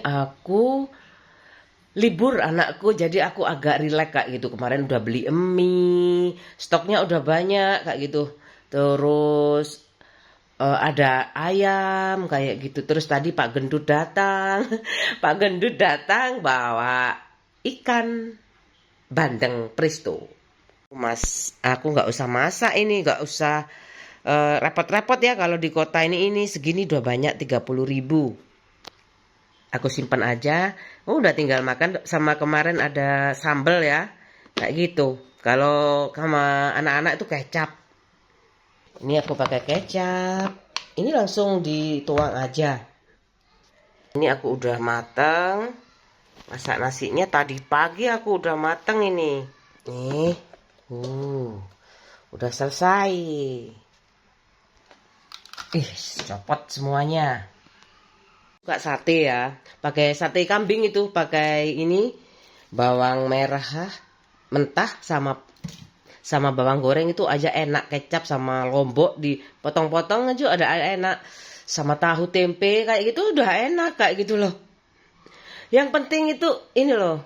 aku libur anakku, jadi aku agak rileks kayak gitu. Kemarin udah beli mie, stoknya udah banyak kayak gitu. Terus ada ayam kayak gitu. Terus tadi Pak Gendut datang. Pak Gendut datang bawa ikan bandeng presto. Mas, aku nggak usah masak ini, nggak usah repot-repot ya kalau di kota ini segini udah banyak 30.000. Aku simpan aja. Udah tinggal makan. Sama kemarin ada sambal ya, kayak gitu. Kalau sama anak-anak itu kecap. Ini aku pakai kecap. Ini langsung dituang aja. Ini aku udah mateng. Masak nasinya tadi pagi aku udah mateng ini. Nih, udah selesai. Copot semuanya. Buka sate ya, pakai sate kambing itu, pakai ini bawang merah mentah sama bawang goreng itu aja enak, kecap sama lombok dipotong-potong aja ada enak, sama tahu tempe kayak gitu udah enak kayak gitu loh. Yang penting itu ini loh,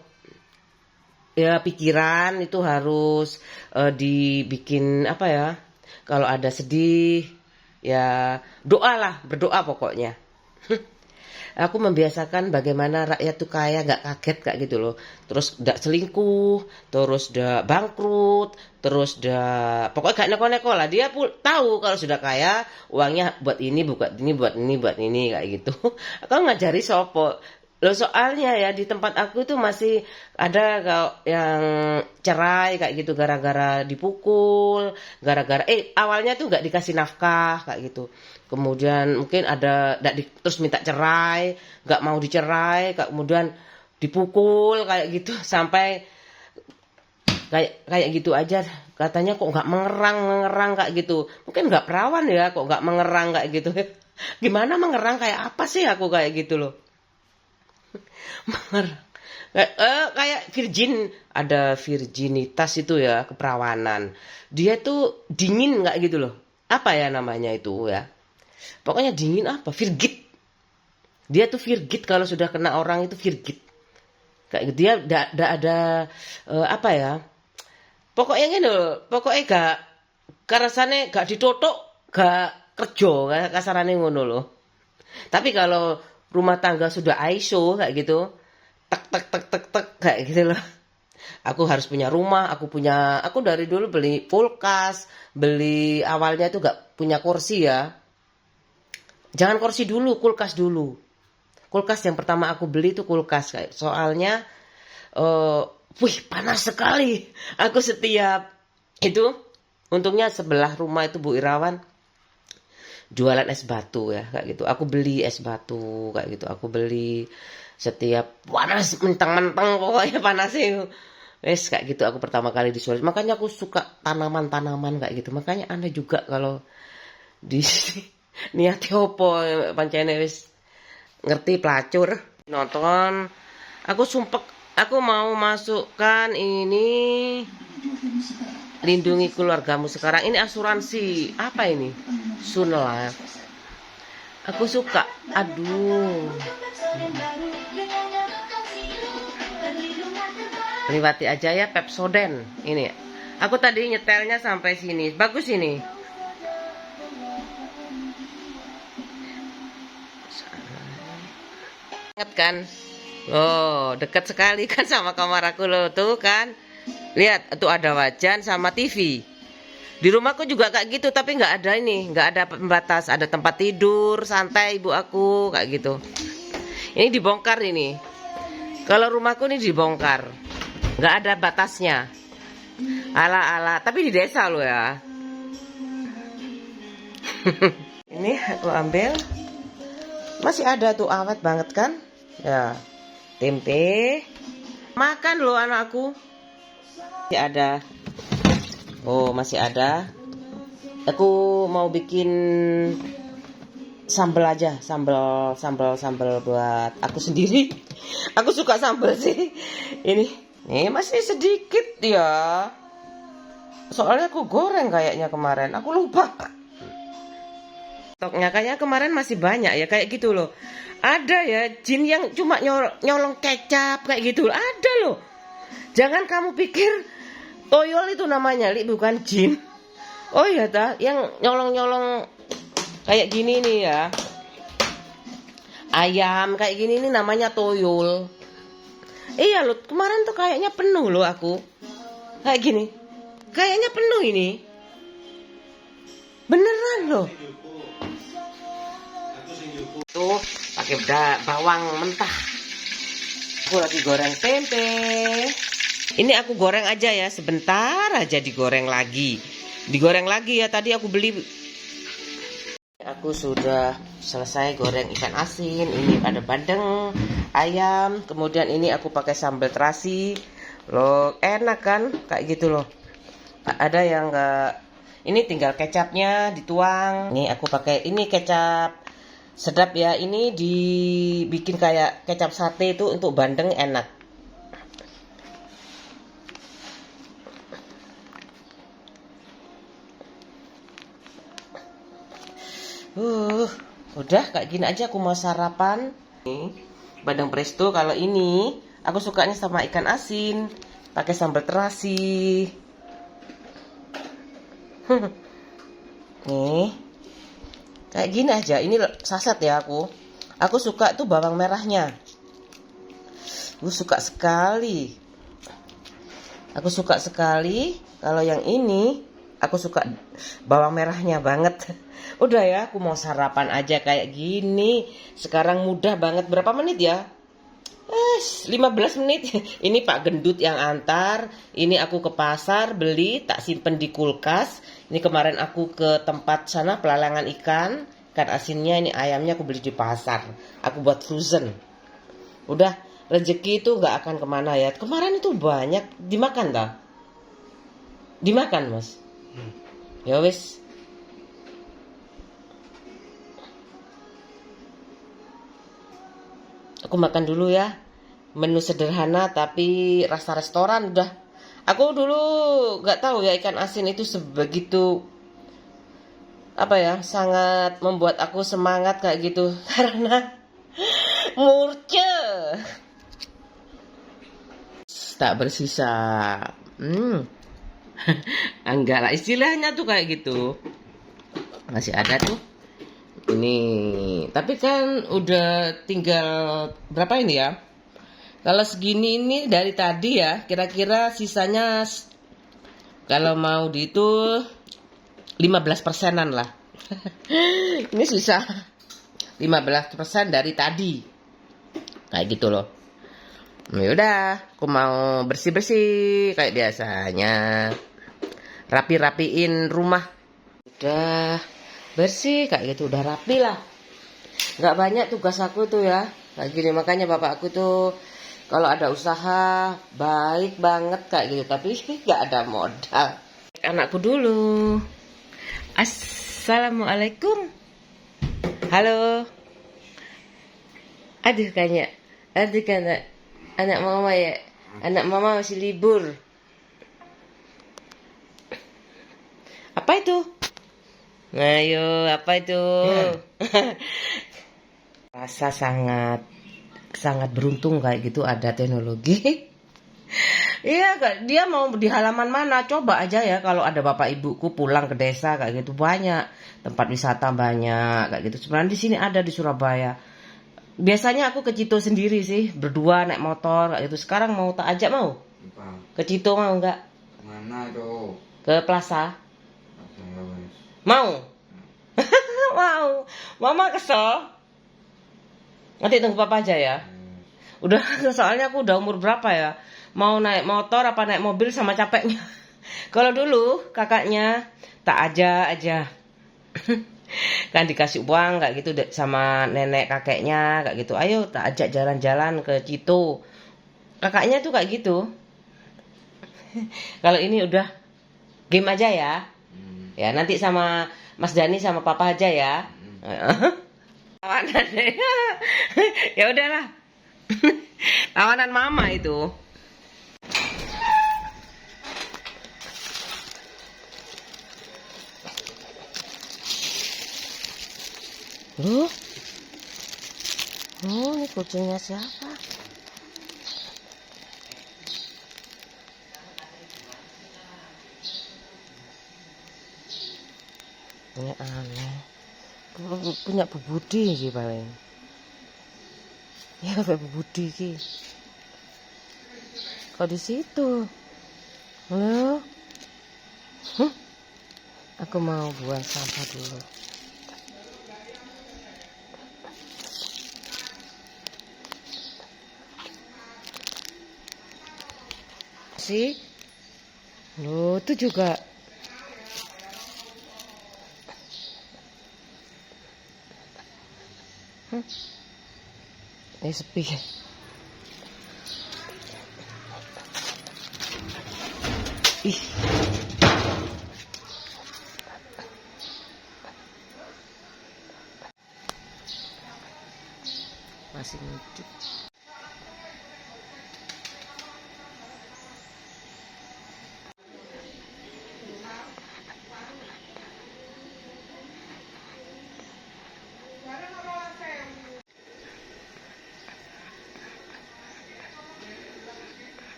ya pikiran itu harus dibikin apa ya, kalau ada sedih ya doa lah, berdoa pokoknya. Aku membiasakan bagaimana rakyat tuh kaya gak kaget kayak gitu loh. Terus gak selingkuh, terus gak bangkrut, terus gak pokoknya gak neko-neko lah. Dia pun tahu kalau sudah kaya uangnya buat ini, buat ini, buat ini, buat ini kayak gitu. Aku ngajari sopo. Loh soalnya ya di tempat aku itu masih ada yang cerai kayak gitu gara-gara dipukul, gara-gara awalnya tuh nggak dikasih nafkah kayak gitu. Kemudian mungkin ada terus minta cerai, nggak mau dicerai, kemudian dipukul kayak gitu sampai kayak gitu aja. Katanya kok nggak mengerang kayak gitu. Mungkin nggak perawan ya kok nggak mengerang kayak gitu. Gimana mengerang kayak apa sih aku kayak gitu loh. Kayak virgin, ada virginitas itu ya, keperawanan. Dia tuh dingin nggak gitu loh. Apa ya namanya itu ya? Pokoknya dingin apa? Virgit. Dia tuh virgit kalau sudah kena orang itu virgit. Kayak gitu dia enggak ada apa ya? Pokoknya gini loh, pokoknya gak karasane gak ditotok, gak kerja kasarane ngono loh. Tapi kalau rumah tangga sudah ISO kayak gitu, tek kayak gitu loh. Aku harus punya rumah, aku dari dulu beli kulkas, beli awalnya itu gak punya kursi ya. Jangan kursi dulu, kulkas dulu. Kulkas yang pertama aku beli itu kulkas kayak soalnya panas sekali. Aku setiap itu untungnya sebelah rumah itu Bu Irawan jualan es batu ya kayak gitu. Aku beli es batu kayak gitu. Aku beli setiap panas mentang-mentang pokoknya panasnya. Wes kayak gitu aku pertama kali di Sulawesi. Makanya aku suka tanaman-tanaman kayak gitu. Makanya Anda juga kalau di niat opo pancene wis ngerti pelacur nonton. Aku sumpek, aku mau masukkan ini lindungi keluargamu sekarang. Ini asuransi apa ini? Sun Life. Aku suka. Aduh. Liwati aja ya Pepsodent ini. Aku tadi nyetelnya sampai sini. Bagus ini. Ingat kan? Oh, dekat sekali kan sama kamar aku loh tuh kan. Lihat, tuh ada wajan sama TV. Di rumahku juga kayak gitu, tapi nggak ada ini, nggak ada pembatas, ada tempat tidur santai ibu aku kayak gitu. Ini dibongkar ini. Kalau rumahku ini dibongkar, nggak ada batasnya. Ala-ala, tapi di desa loh ya. Ini aku ambil, masih ada tuh awet banget kan? Ya, tempe. Makan loh anakku. Masih ada. Oh, masih ada. Aku mau bikin sambal aja, sambal buat aku sendiri. Aku suka sambal sih. Ini masih sedikit ya. Soalnya aku goreng kayaknya kemarin. Aku lupa. Stoknya kayaknya kemarin masih banyak ya kayak gitu loh. Ada ya jin yang cuma nyolong kecap kayak gitu. Ada loh. Jangan kamu pikir toyol itu namanya, Li, bukan jin. Oh iya ta, yang nyolong-nyolong kayak gini nih ya. Ayam kayak gini nih namanya toyol. Iya loh, kemarin tuh kayaknya penuh loh aku. Kayak gini. Kayaknya penuh ini. Beneran loh. Tuh pakai bawang mentah. Aku lagi goreng tempe. Ini aku goreng aja ya, sebentar aja digoreng lagi. Digoreng lagi ya, tadi aku beli. Aku sudah selesai goreng ikan asin. Ini ada bandeng, ayam. Kemudian ini aku pakai sambal terasi. Loh, enak kan? Kayak gitu loh. Ada yang enggak. Ini tinggal kecapnya dituang. Nih aku pakai ini kecap sedap ya. Ini dibikin kayak kecap sate itu untuk bandeng enak. Udah kayak gini aja aku mau sarapan. Nih, bandeng presto. Kalau ini aku sukanya sama ikan asin, pakai sambal terasi. Nih, kayak gini aja. Ini saset ya aku. Aku suka tuh bawang merahnya. Aku suka sekali. Aku suka sekali. Kalau yang ini, aku suka bawang merahnya banget. Udah ya, aku mau sarapan aja kayak gini. Sekarang mudah banget. Berapa menit ya? 15 menit. Ini Pak Gendut yang antar. Ini aku ke pasar beli, tak simpen di kulkas. Ini kemarin aku ke tempat sana pelalangan ikan asinnya. Ini ayamnya aku beli di pasar. Aku buat frozen. Udah, rezeki itu nggak akan kemana ya. Kemarin itu banyak dimakan dah. Dimakan mas. Ya wis. Aku makan dulu ya. Menu sederhana tapi rasa restoran udah. Aku dulu nggak tahu ya ikan asin itu sebegitu apa ya, sangat membuat aku semangat kayak gitu karena murce. Tak bersisa. Enggak lah, istilahnya tuh kayak gitu. Masih ada tuh. Ini, tapi kan udah tinggal berapa ini ya? Kalau segini ini dari tadi ya, kira-kira sisanya kalau mau di itu 15%-an lah. Ini sisa 15% dari tadi. Kayak gitu loh. Ya udah, aku mau bersih-bersih kayak biasanya. Rapi-rapiin rumah. Udah bersih kayak gitu, udah rapi lah. Nggak banyak tugas aku tuh ya. Kayak gini, makanya bapak aku tuh kalau ada usaha baik banget kayak gitu, tapi nggak ada modal. Anakku dulu. Assalamualaikum. Halo. Aduh kayaknya. Aduh kan anak mama ya. Anak mama masih libur. Apa itu? Ayo, apa itu? Rasa sangat beruntung kayak gitu ada teknologi. Iya, dia mau di halaman mana? Coba aja ya kalau ada bapak ibuku pulang ke desa kayak gitu, banyak tempat wisata banyak kayak gitu. Sebenarnya di sini ada di Surabaya. Biasanya aku ke Cito sendiri sih, berdua naik motor kayak gitu. Sekarang mau tak ajak mau? Ke Cito mau nggak? Mana itu? Ke Plaza. Mau? Mau. Mama kesel. Nanti tunggu papa aja ya. Udah, soalnya aku udah umur berapa ya? Mau naik motor apa naik mobil sama capeknya. Kalau dulu kakaknya tak aja. Kan dikasih uang kayak gitu sama nenek kakeknya kayak gitu. Ayo tak ajak jalan-jalan ke Cito. Kakaknya tuh kayak gitu. Kalau ini udah game aja ya. Ya nanti sama Mas Dani sama Papa aja ya. Tawanan deh. Ya udahlah. Tawanan mama itu. Oh, ini kucingnya siapa? Ini aneh. Punya Bu Budi sih paling. Ya, Bu Budi ki. Kok di situ? Halo? Aku mau buang sampah dulu. Sih? Loh, itu juga. Sepi. Ih. Masih lucu.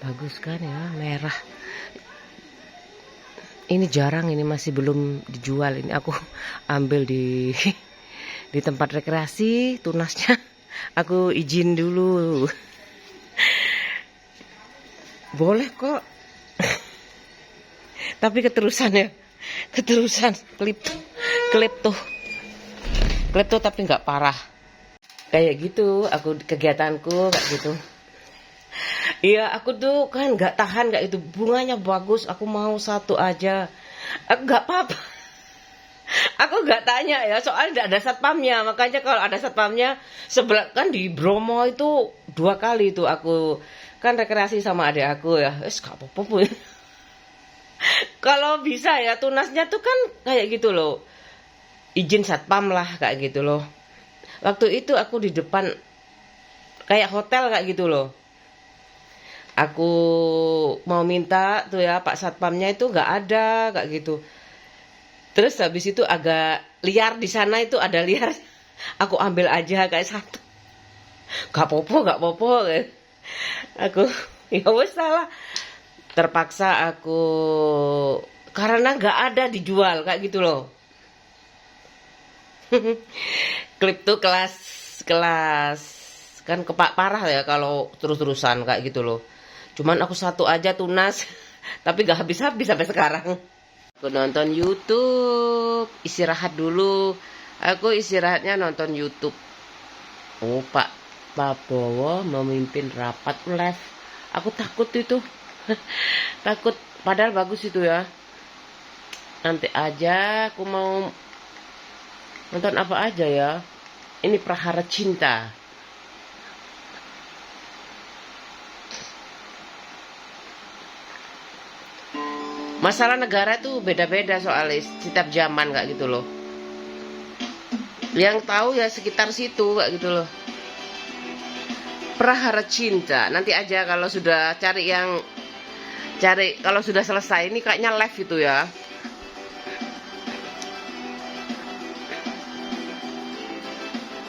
Bagus kan ya, merah. Ini jarang, ini masih belum dijual. Ini aku ambil di tempat rekreasi, tunasnya. Aku izin dulu. Boleh kok. Tapi keterusan klepto tapi nggak parah. Kayak gitu, aku kegiatanku kayak gitu. Iya, aku tuh kan nggak tahan kayak itu, bunganya bagus, aku mau satu aja. Aku nggak apa-apa. Aku nggak tanya ya, soalnya ada satpamnya. Makanya kalau ada satpamnya, sebelah kan di Bromo itu 2 kali tuh aku kan rekreasi sama adik aku ya. Gak apa-apa. Kalau bisa ya tunasnya tuh kan kayak gitu loh. Izin satpam lah kayak gitu loh. Waktu itu aku di depan kayak hotel kayak gitu loh. Aku mau minta tuh ya Pak Satpamnya itu nggak ada kayak gitu. Terus habis itu agak liar di sana, itu ada liar. Aku ambil aja kayak satu. Gak popo. Aku ya wes salah. Terpaksa aku karena nggak ada dijual kayak gitu loh. Klip tuh kelas kan kepak parah ya kalau terus-terusan kayak gitu loh. Cuman aku satu aja tunas, tapi gak habis-habis sampai sekarang. Aku nonton YouTube, istirahat dulu. Aku istirahatnya nonton YouTube. Oh, Pak Prabowo memimpin rapat live. Aku takut itu. Takut, padahal bagus itu ya. Nanti aja aku mau nonton apa aja ya. Ini Prahara Cinta. Masalah negara tuh beda-beda soalnya setiap zaman kayak gitu loh. Yang tahu ya sekitar situ kayak gitu loh. Prahara Cinta. Nanti aja kalau sudah cari kalau sudah selesai, ini kayaknya live itu ya.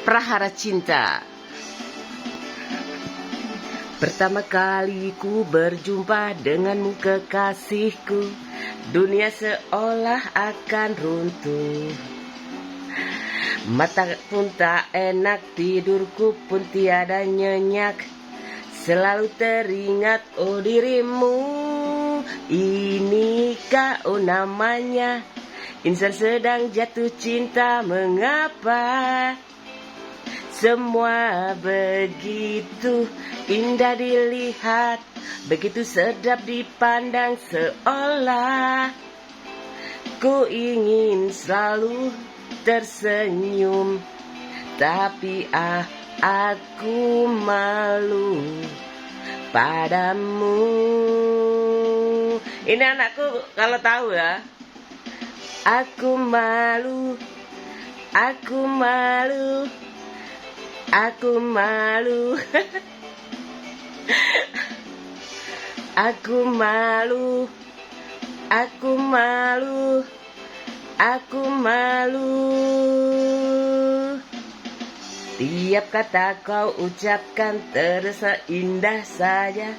Prahara Cinta. Pertama kali ku berjumpa denganmu kekasihku, dunia seolah akan runtuh. Mata pun tak enak, tidurku pun tiada nyenyak. Selalu teringat oh dirimu, inikah oh namanya. Insan sedang jatuh cinta, mengapa semua begitu indah dilihat, begitu sedap dipandang, seolah ku ingin selalu tersenyum. Tapi aku malu padamu. Ini anakku kalau tahu ya. Aku malu, aku malu, aku malu. Aku malu, aku malu, Aku malu. Tiap kata kau ucapkan terasa indah saja,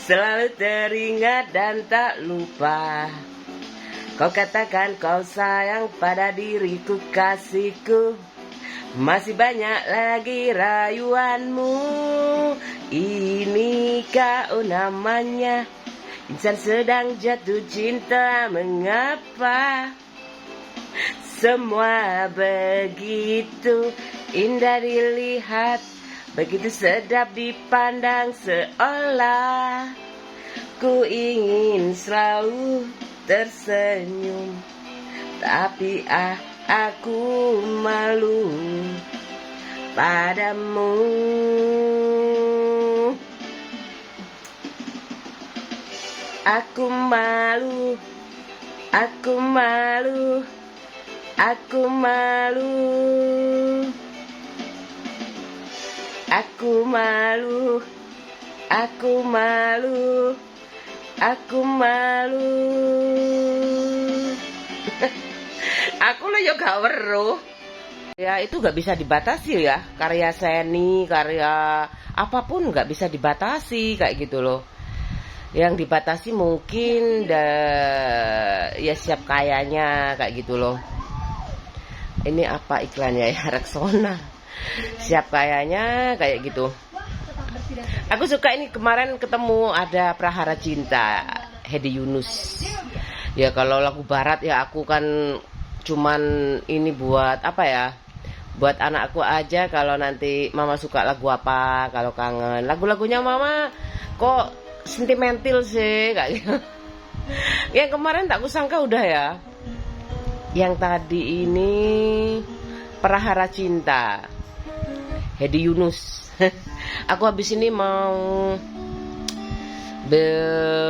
selalu teringat dan tak lupa. Kau katakan kau sayang pada diriku kasihku, masih banyak lagi rayuanmu. Inikah namanya, insan sedang jatuh cinta, mengapa semua begitu indah dilihat, begitu sedap dipandang, seolah ku ingin selalu tersenyum, tapi aku malu padamu. Aku malu, aku malu, aku malu, aku malu, aku malu, aku malu. Aku lo yo gak weruh. Ya itu gak bisa dibatasi ya. Karya seni, karya apapun gak bisa dibatasi kayak gitu loh. Yang dibatasi mungkin ya siap kayanya kayak gitu loh. Ini apa iklannya ya, Rexona. Siap kayanya kayak gitu. Aku suka ini, kemarin ketemu ada Prahara Cinta, Hedi Yunus. Ya kalau lagu barat ya aku kan cuman ini buat apa ya, buat anakku aja. Kalau nanti mama suka lagu apa, kalau kangen lagu-lagunya mama kok sentimental sih kayak gitu. Yang kemarin tak kusangka udah ya. Yang tadi ini Prahara Cinta, Hedi Yunus. Aku habis ini mau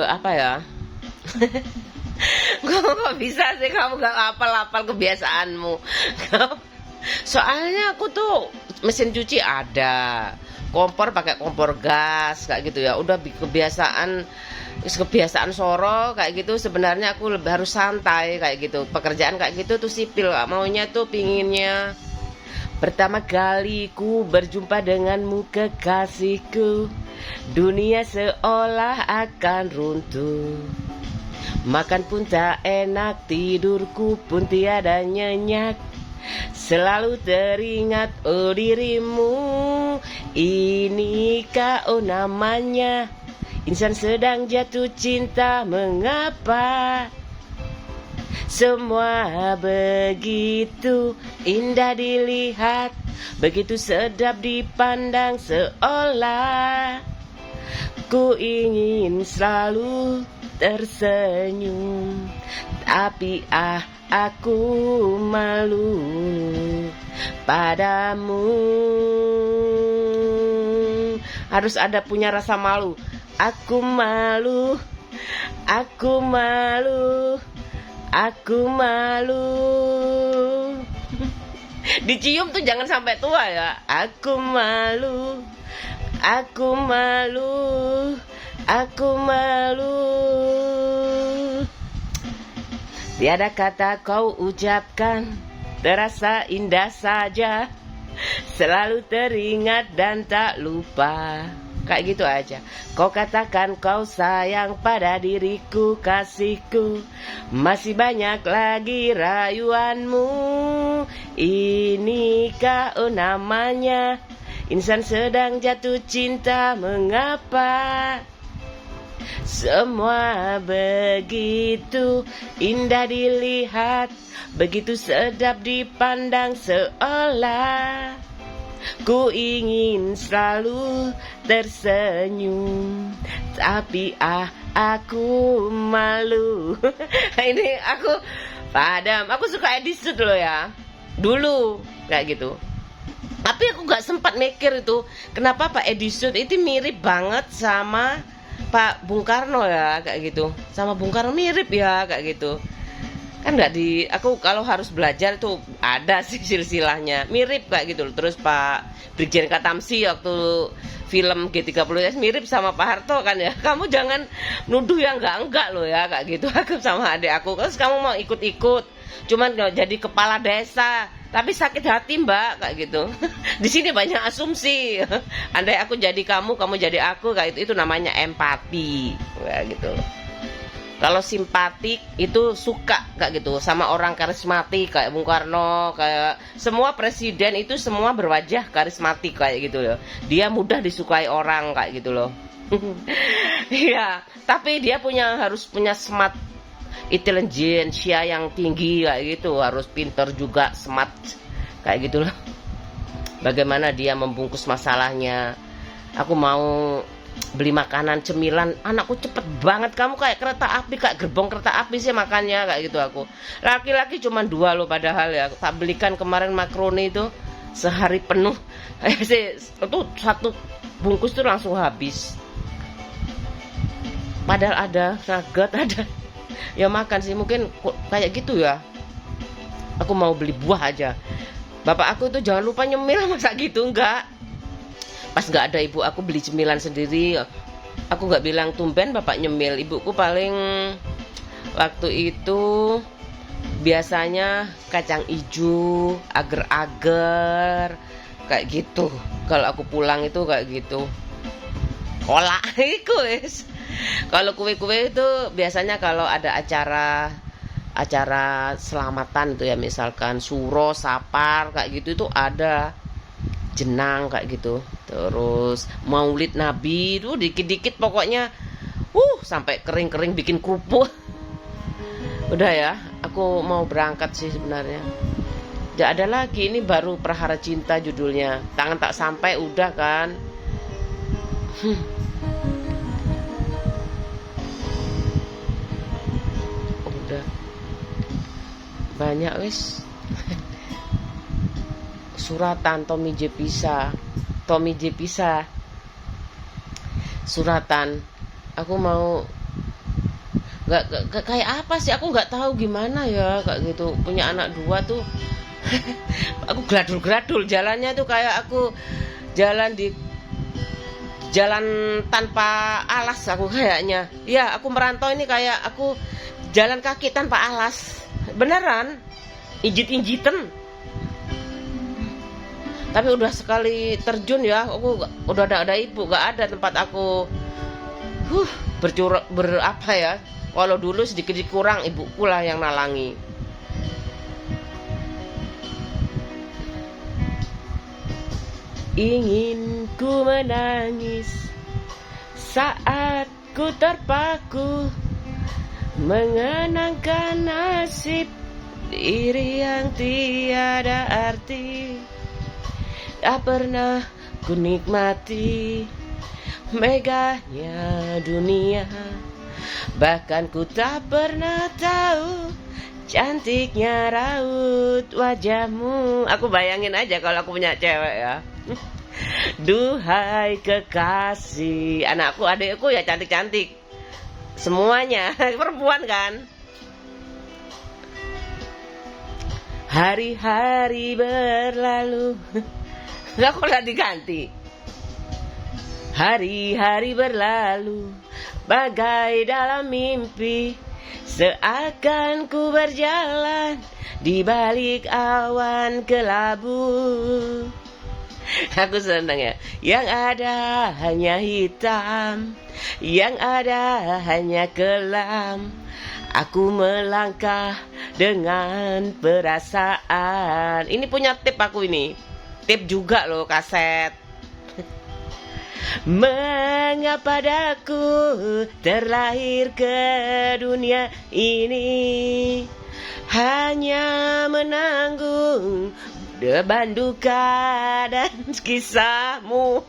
apa ya? Kamu kok bisa sih, kamu gak hafal-hafal kebiasaanmu. Soalnya aku tuh mesin cuci ada, kompor pakai kompor gas kayak gitu ya. Udah kebiasaan soro kayak gitu. Sebenarnya aku lebih harus santai kayak gitu. Pekerjaan kayak gitu tuh sipil, maunya tuh pinginnya pertama kali ku berjumpa denganmu kekasihku, dunia seolah akan runtuh. Makan pun tak enak, tidurku pun tiada nyenyak, selalu teringat oh dirimu. Inikah namanya, insan sedang jatuh cinta, mengapa semua begitu indah dilihat, begitu sedap dipandang, seolah ku ingin selalu tersenyum, tapi aku malu padamu. Harus ada punya rasa malu. Aku malu, aku malu, aku malu. Dicium tuh jangan sampai tua ya. Aku malu, aku malu, aku malu. Tiada kata kau ucapkan terasa indah saja, selalu teringat dan tak lupa. Kayak gitu aja. Kau katakan kau sayang pada diriku kasihku, masih banyak lagi rayuanmu. Inikah namanya, insan sedang jatuh cinta, mengapa semua begitu indah dilihat, begitu sedap dipandang, seolah ku ingin selalu tersenyum, tapi aku malu. Ini aku padam. Aku suka edisut loh ya, dulu kayak gitu. Tapi aku gak sempat mikir itu kenapa Pak Edisut itu mirip banget sama Pak Bung Karno ya, kayak gitu. Sama Bung Karno mirip ya kayak gitu. Kan nggak di, aku kalau harus belajar tuh ada sih silsilahnya mirip kayak gitu. Terus Pak Brigjen Katamsi waktu film G30S mirip sama Pak Harto kan ya. Kamu jangan nuduh yang enggak loh ya kayak gitu. Aku sama adik aku, terus kamu mau ikut-ikut cuman nggak jadi kepala desa, tapi sakit hati Mbak kayak gitu. Di sini banyak asumsi. Andai aku jadi kamu, kamu jadi aku, kayak itu namanya empati, kayak gitu. Kalau simpatik itu suka kayak gitu sama orang karismatik kayak Bung Karno, kayak semua presiden itu semua berwajah karismatik kayak gitu loh. Dia mudah disukai orang kayak gitu loh. Iya, tapi dia harus punya smart intelligence yang tinggi kayak gitu, harus pinter juga, smart kayak gitu loh. Bagaimana dia membungkus masalahnya. Aku mau beli makanan cemilan, anakku cepet banget, kamu kayak kereta api, kayak gerbong kereta api sih makannya kayak gitu aku. Laki-laki cuma 2 loh padahal ya. Tak belikan kemarin makaroni itu sehari penuh. Itu 1 bungkus tuh langsung habis. Padahal ada nugget, ada ya makan sih, mungkin kayak gitu ya. Aku mau beli buah aja. Bapak aku tuh jangan lupa nyemil, masa gitu enggak. Pas nggak ada ibu aku beli cemilan sendiri. Aku nggak bilang tumben bapak nyemil. Ibuku paling waktu itu biasanya kacang ijo, agar-agar kayak gitu. Kalau aku pulang itu kayak gitu. Kolak itu wis. Kalau kue-kue itu biasanya kalau ada acara selamatan tuh ya, misalkan suro, sapar kayak gitu itu ada jenang kayak gitu. Terus maulid Nabi itu dikit-dikit pokoknya sampai kering-kering bikin kerupuk. Udah ya, aku mau berangkat sih sebenarnya. Tidak ada lagi, ini baru Prahara Cinta judulnya. Tangan tak sampai udah kan. Udah banyak wis. Suratan Tommy J Pisa suratan. Aku mau nggak kayak apa sih, aku nggak tahu gimana ya kayak gitu. Punya anak 2 tuh aku gradul jalannya tuh kayak aku jalan tanpa alas aku kayaknya. Ya aku merantau ini kayak aku jalan kaki tanpa alas beneran, injit-injiten. Tapi udah sekali terjun ya, aku udah ada ibu, gak ada tempat aku berapa ya. Kalau dulu sedikit kurang, ibuku lah yang nalangi. Ingin ku menangis saat ku terpaku mengenangkan nasib diri yang tiada arti. Tak pernah ku nikmati megahnya dunia, bahkan ku tak pernah tahu cantiknya raut wajahmu. Aku bayangin aja kalau aku punya cewek ya. Duhai kekasih, anakku, adikku ya cantik-cantik semuanya. Perempuan kan. Hari-hari berlalu. Nggak, kok udah diganti. Hari-hari berlalu bagai dalam mimpi, seakan ku berjalan di balik awan kelabu. Aku senang ya. Yang ada hanya hitam, yang ada hanya kelam. Aku melangkah dengan perasaan. Ini punya tip aku ini. Tip juga loh, kaset. Mengapa daku terlahir ke dunia ini, hanya menanggung beban duka dan kisahmu.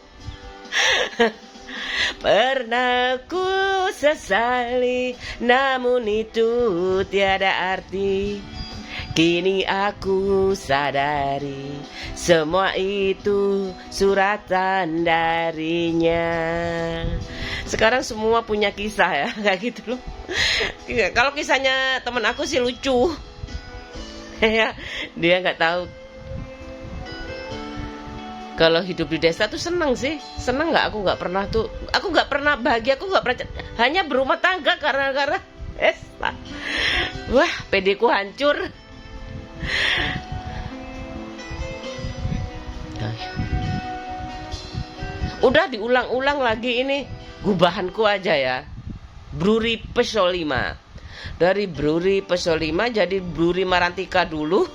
Pernah ku sesali, namun itu tiada arti. Kini aku sadari, semua itu suratan darinya. Sekarang semua punya kisah ya, kayak gitu loh. Kalau kisahnya temen aku sih lucu. Ya, dia nggak tahu. Kalau hidup di desa tuh seneng sih, seneng nggak? Aku nggak pernah bahagia, aku nggak pernah hanya berumah tangga karena wah, pedeku hancur. Udah diulang-ulang lagi ini gubahanku aja ya. Brewery Pesol 5. Dari Brewery Pesol 5 jadi Brewery Marantika dulu.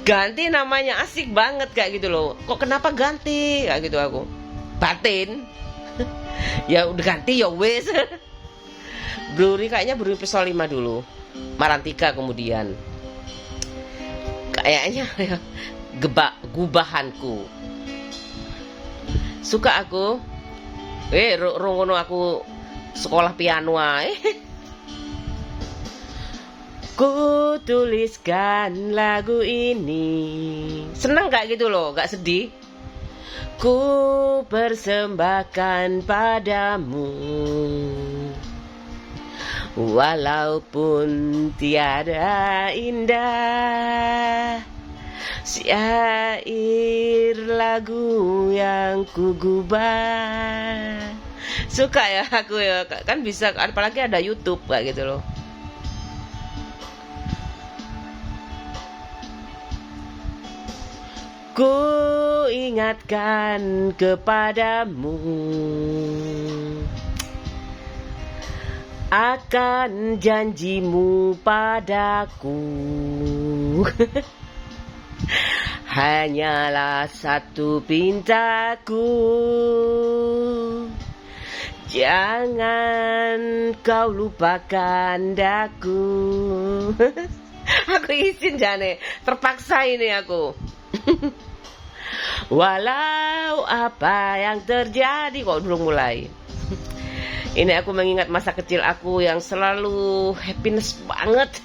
Ganti namanya, asik banget kayak gitu loh. Kok kenapa ganti? Kayak gitu aku. Batin. Ya udah ganti ya wes. Brewery kayaknya Brewery Pesol 5 dulu. Marantika kemudian. Kayaknya ya gubahanku. Suka aku. Rungono aku sekolah piano ae. Ku tuliskan lagu ini. Seneng gak gitu loh, gak sedih. Ku persembahkan padamu, walaupun tiada indah syair lagu yang ku gubah. Suka ya aku ya, kan bisa, apalagi ada YouTube kayak gitu loh. Ku ingatkan kepadamu akan janjimu padaku. Hanyalah satu pintaku, jangan kau lupakan daku. Aku izin jane, terpaksa ini aku. Walau apa yang terjadi, kok belum mulai. Ini aku mengingat masa kecil aku yang selalu happiness banget.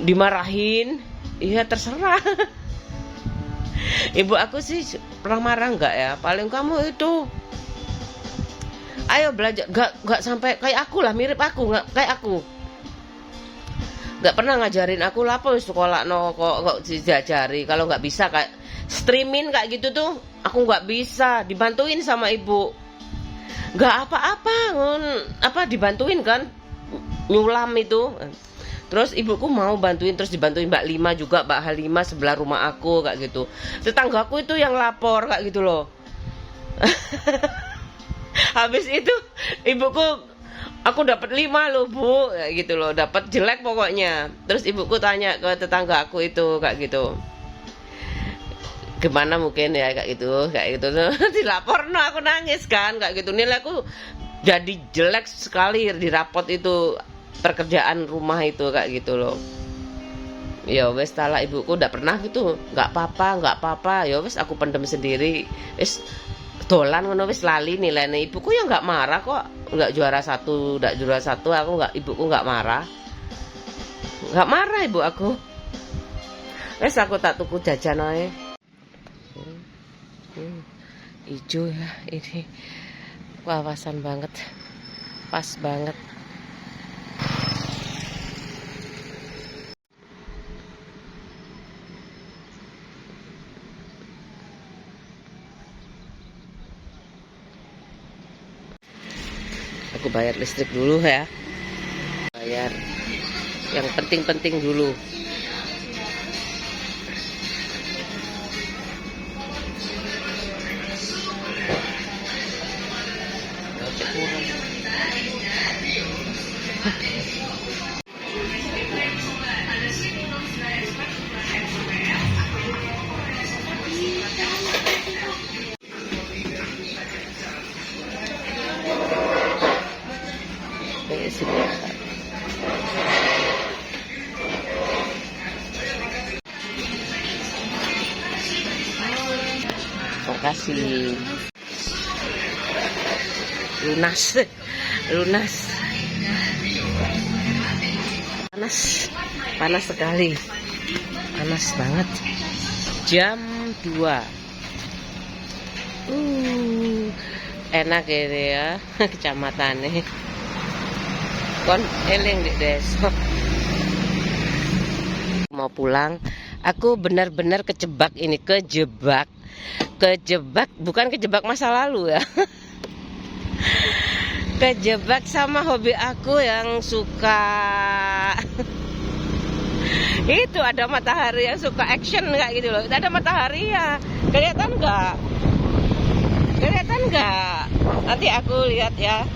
Dimarahin, iya terserah. Ibu aku sih pernah marah enggak ya? Paling kamu itu, ayo belajar, enggak sampai kayak aku lah, mirip aku, enggak kayak aku. Enggak pernah ngajarin aku lah apa sekolah no kok diajari. Kalau enggak bisa kayak streaming kayak gitu tuh, aku enggak bisa, dibantuin sama ibu. Enggak apa-apa, dibantuin kan nyulam itu. Terus ibuku mau bantuin, terus dibantuin Mbak Lima juga, Mbak Halimah sebelah rumah aku kayak gitu. Tetanggaku itu yang lapor kayak gitu loh. Habis itu ibuku, aku dapat 5 loh bu, kayak gitu loh, dapat jelek pokoknya. Terus ibuku tanya ke tetangga aku itu kayak gitu, gimana mungkin ya kayak gitu. Dilapor, no aku nangis kan kayak gitu. Nilai aku jadi jelek sekali di rapot itu, pekerjaan rumah itu kayak gitu loh. Ya wes, tala ibuku udah pernah gitu, nggak apa-apa. Ya wes aku pendem sendiri, wes dolan ngono wes lali nilainya. Ibuku ya nggak marah kok, nggak juara satu, aku nggak, ibuku nggak marah ibu aku. Wes aku tak tuku jajan aja. Hijau ya ini, wawasan banget, pas banget. Aku bayar listrik dulu ya, bayar yang penting-penting dulu. Makasih. Lunas. Panas sekali. Panas banget. Jam 2. Enak ini ya kecamatannya. Kon eling di desa. Mau pulang, aku benar-benar kejebak, bukan kejebak masa lalu ya. Kejebak sama hobi aku yang suka Itu ada matahari yang suka action kayak gitu loh. Ada matahari ya. Kelihatan nggak? Kelihatan nggak? Nanti aku lihat ya.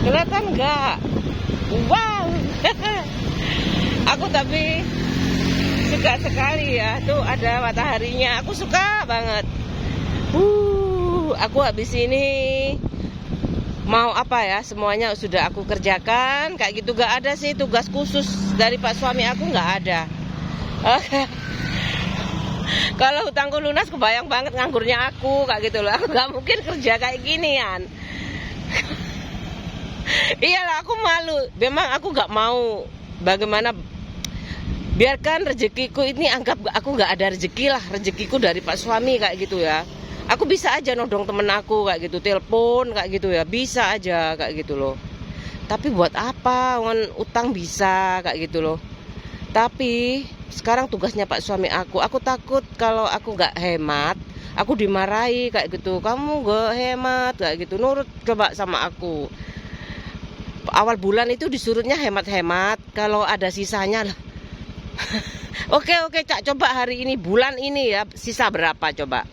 Kelihatan nggak? Wow. Aku tapi suka sekali ya. Tuh ada mataharinya. Aku suka banget. Aku habis ini mau apa ya? Semuanya sudah aku kerjakan. Kayak gitu gak ada sih tugas khusus dari Pak suami aku, nggak ada. Kalau hutangku lunas, kebayang banget nganggurnya aku kayak gitu loh. Aku nggak mungkin kerja kayak ginian. Iyalah, aku malu. Memang aku nggak mau. Bagaimana? Biarkan rezekiku ini, anggap aku nggak ada rezeki lah. Rezekiku dari Pak suami kayak gitu ya. Aku bisa aja nodong temen aku kayak gitu, telepon kayak gitu ya. Bisa aja kayak gitu loh. Tapi buat apa? Utang bisa kayak gitu loh. Tapi sekarang tugasnya Pak suami aku. Aku takut kalau aku nggak hemat, aku dimarahi kayak gitu. Kamu nggak hemat kayak gitu. Nurut coba sama aku. Awal bulan itu disuruhnya hemat-hemat. Kalau ada sisanya lah. Oke, Cak, coba hari ini, bulan ini ya, sisa berapa coba?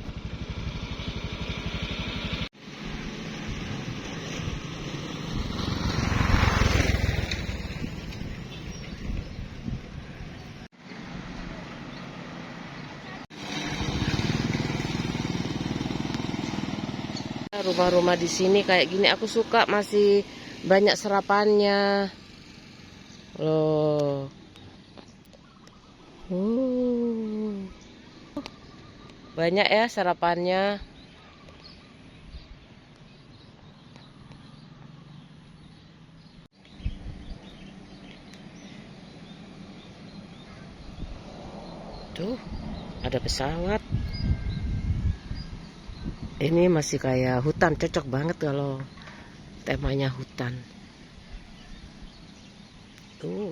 Rumah-rumah di sini kayak gini aku suka, masih banyak serapannya loh. Banyak ya sarapannya. Tuh, ada pesawat. Ini masih kayak hutan, cocok banget kalau temanya hutan. Tuh.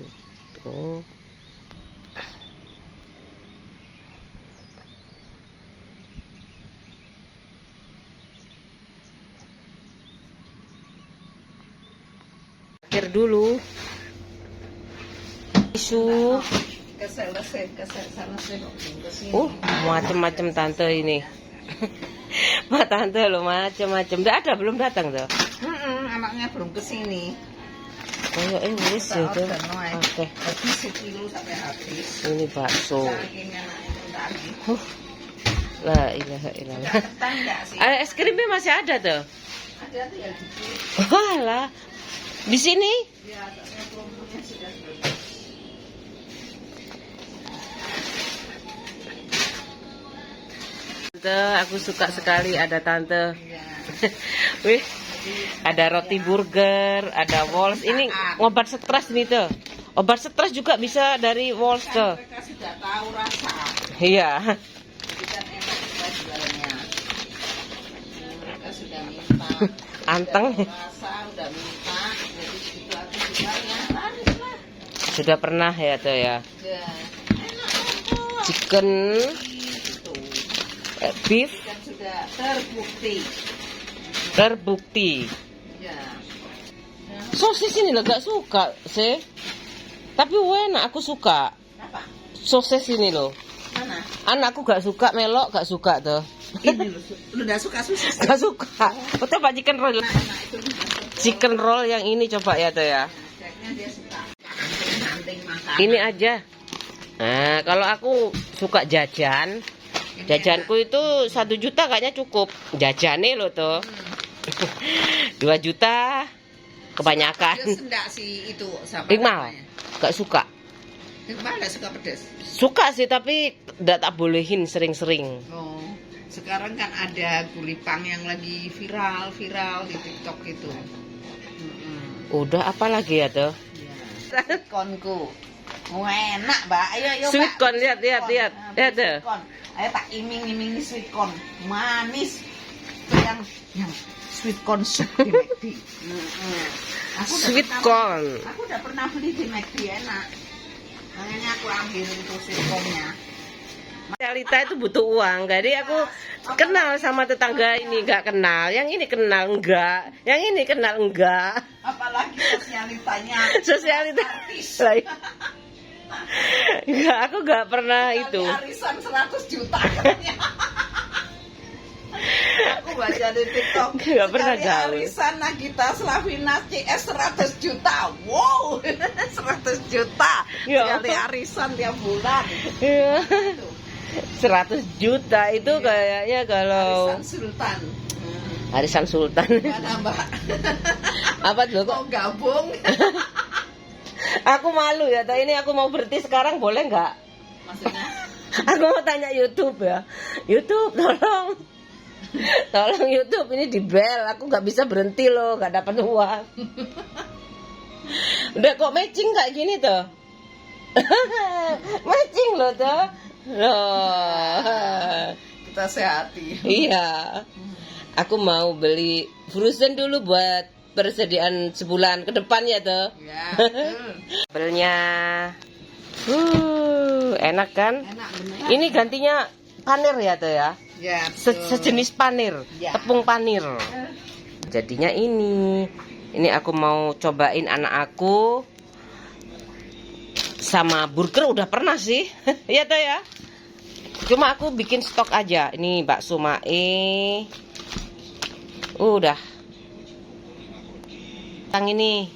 Akhir dulu. Tisu. Macem-macem tante ini. Mbak tante lo macem-macem. Udah ada, belum datang tuh? Anaknya belum kesini. Oh ya, wis ya tuh. Oke. Habis sekilo sampai habis. Ini bakso. Saking anaknya tadi. La ilaha illallah. Ketan enggak sih? Es krimnya masih ada tuh? Ada tuh ya gitu. Walah. Di sini? Ya, katanya promonya sudah selesai. Tante, aku suka sekali ada tante. Iya. Wih, ada roti burger, ada Walls. Ini obat stres nih tuh. Obat stres juga bisa dari Walls tuh. Mereka sudah tahu rasa. Iya. Jadi kan enak juga jualnya. Mereka sudah minta. Anteng. Udah rasa, udah minta. Jadi begitu aku jualnya, laris lah. Sudah pernah ya tuh ya. Udah. Enak kok. Chicken, Itu. beef, Kan sudah terbukti. terbukti. Ya. Sosis ini lo gak suka sih. Tapi enak, aku suka. Apa? Sosis ini loh. Mana? Anakku gak suka, Melok gak suka tuh. Ini lu udah suka sosis? Gak suka. Coba chicken roll. Enak itu juga. Chicken roll yang ini coba ya tuh ya. Kayaknya dia suka. Hunting makan. Ini aja. Nah, kalau aku suka jajan, jajanku itu 1 juta kayaknya cukup. Jajane lo tuh. 2 juta kebanyakan. Dia sendak sih itu sama Iqmal gak suka. Iqmal gak suka pedas. Suka sih tapi gak tak bolehin sering-sering. Oh, sekarang kan ada gulipang yang lagi viral di TikTok itu. Udah apa lagi ya tuh? Ya. Konku. Enak, Mbak. Ayo, Sweet Mbak. corn, lihat. Lihat tuh. Sweet corn. Ayo tak iming-iming sweet corn. Manis. Itu yang sweet corn soup di McD. Sweet corn. Aku udah pernah beli di McD, enak. Makanya aku ambil itu sweet cornnya. Realita itu butuh uang, jadi aku kenal sama tetangga ini nggak kenal, yang ini kenal enggak, yang ini kenal enggak. Apalagi sosialitanya Sosialita. artis. Lah, Enggak, aku nggak pernah Kali itu. arisan 100 juta katanya. Aku baca di TikTok. Nggak pernah Sekali gaul. arisan Nagita Slavina CS 100 juta. Wow, 100 juta. Ya. Sekali arisan tiap bulan. Iya. Tuh, 100 juta itu kayaknya kalau arisan Sultan. arisan sultan. Mana Mbak? Apa tuh kok? Mau gabung? Aku malu ya, ini aku mau berhenti sekarang boleh nggak? Maksudnya? Aku mau tanya YouTube ya. YouTube tolong. Tolong YouTube ini di bel, aku nggak bisa berhenti loh, nggak dapat uang. Udah kok matching kayak gini tuh. Matching loh tuh. Loh. Kita sehati. Iya. Aku mau beli frozen dulu buat persediaan sebulan ke depan ya tuh. Ya, betul. Belnya. Enak kan? Enak beneran. Ini gantinya panir ya tuh ya. Ya, betul. Sejenis panir, Ya. tepung panir. Jadinya ini aku mau cobain anak aku sama burger udah pernah sih, ya tuh ya. Cuma aku bikin stok aja. Ini bakso mae, udah. Tang ini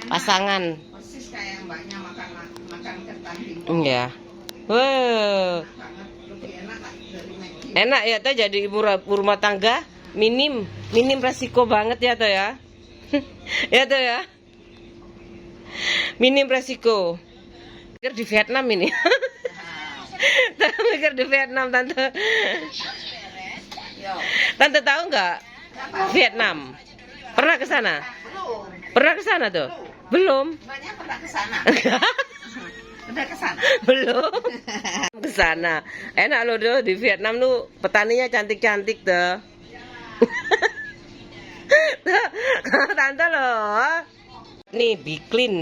pasangan, Persis kayak mbaknya makan ketan timun. ya. Wow. Banget, lebih enak lah dari Maggi. Enak ya tuh jadi ibu rumah tangga, minim resiko banget ya tuh ya. Ya tuh ya. Minim resiko. Mikir di Vietnam ini. Tante mikir di Vietnam tante. Yo, Tante tahu nggak Vietnam? Pernah ke sana? belum. Pernah ke sana tuh? Belum. Mbaknya pernah ke sana. Udah ke sana. Belum. Ke sana. Enak loh tuh di Vietnam tuh petaninya cantik-cantik tuh. Tante loh. Nih Biklin.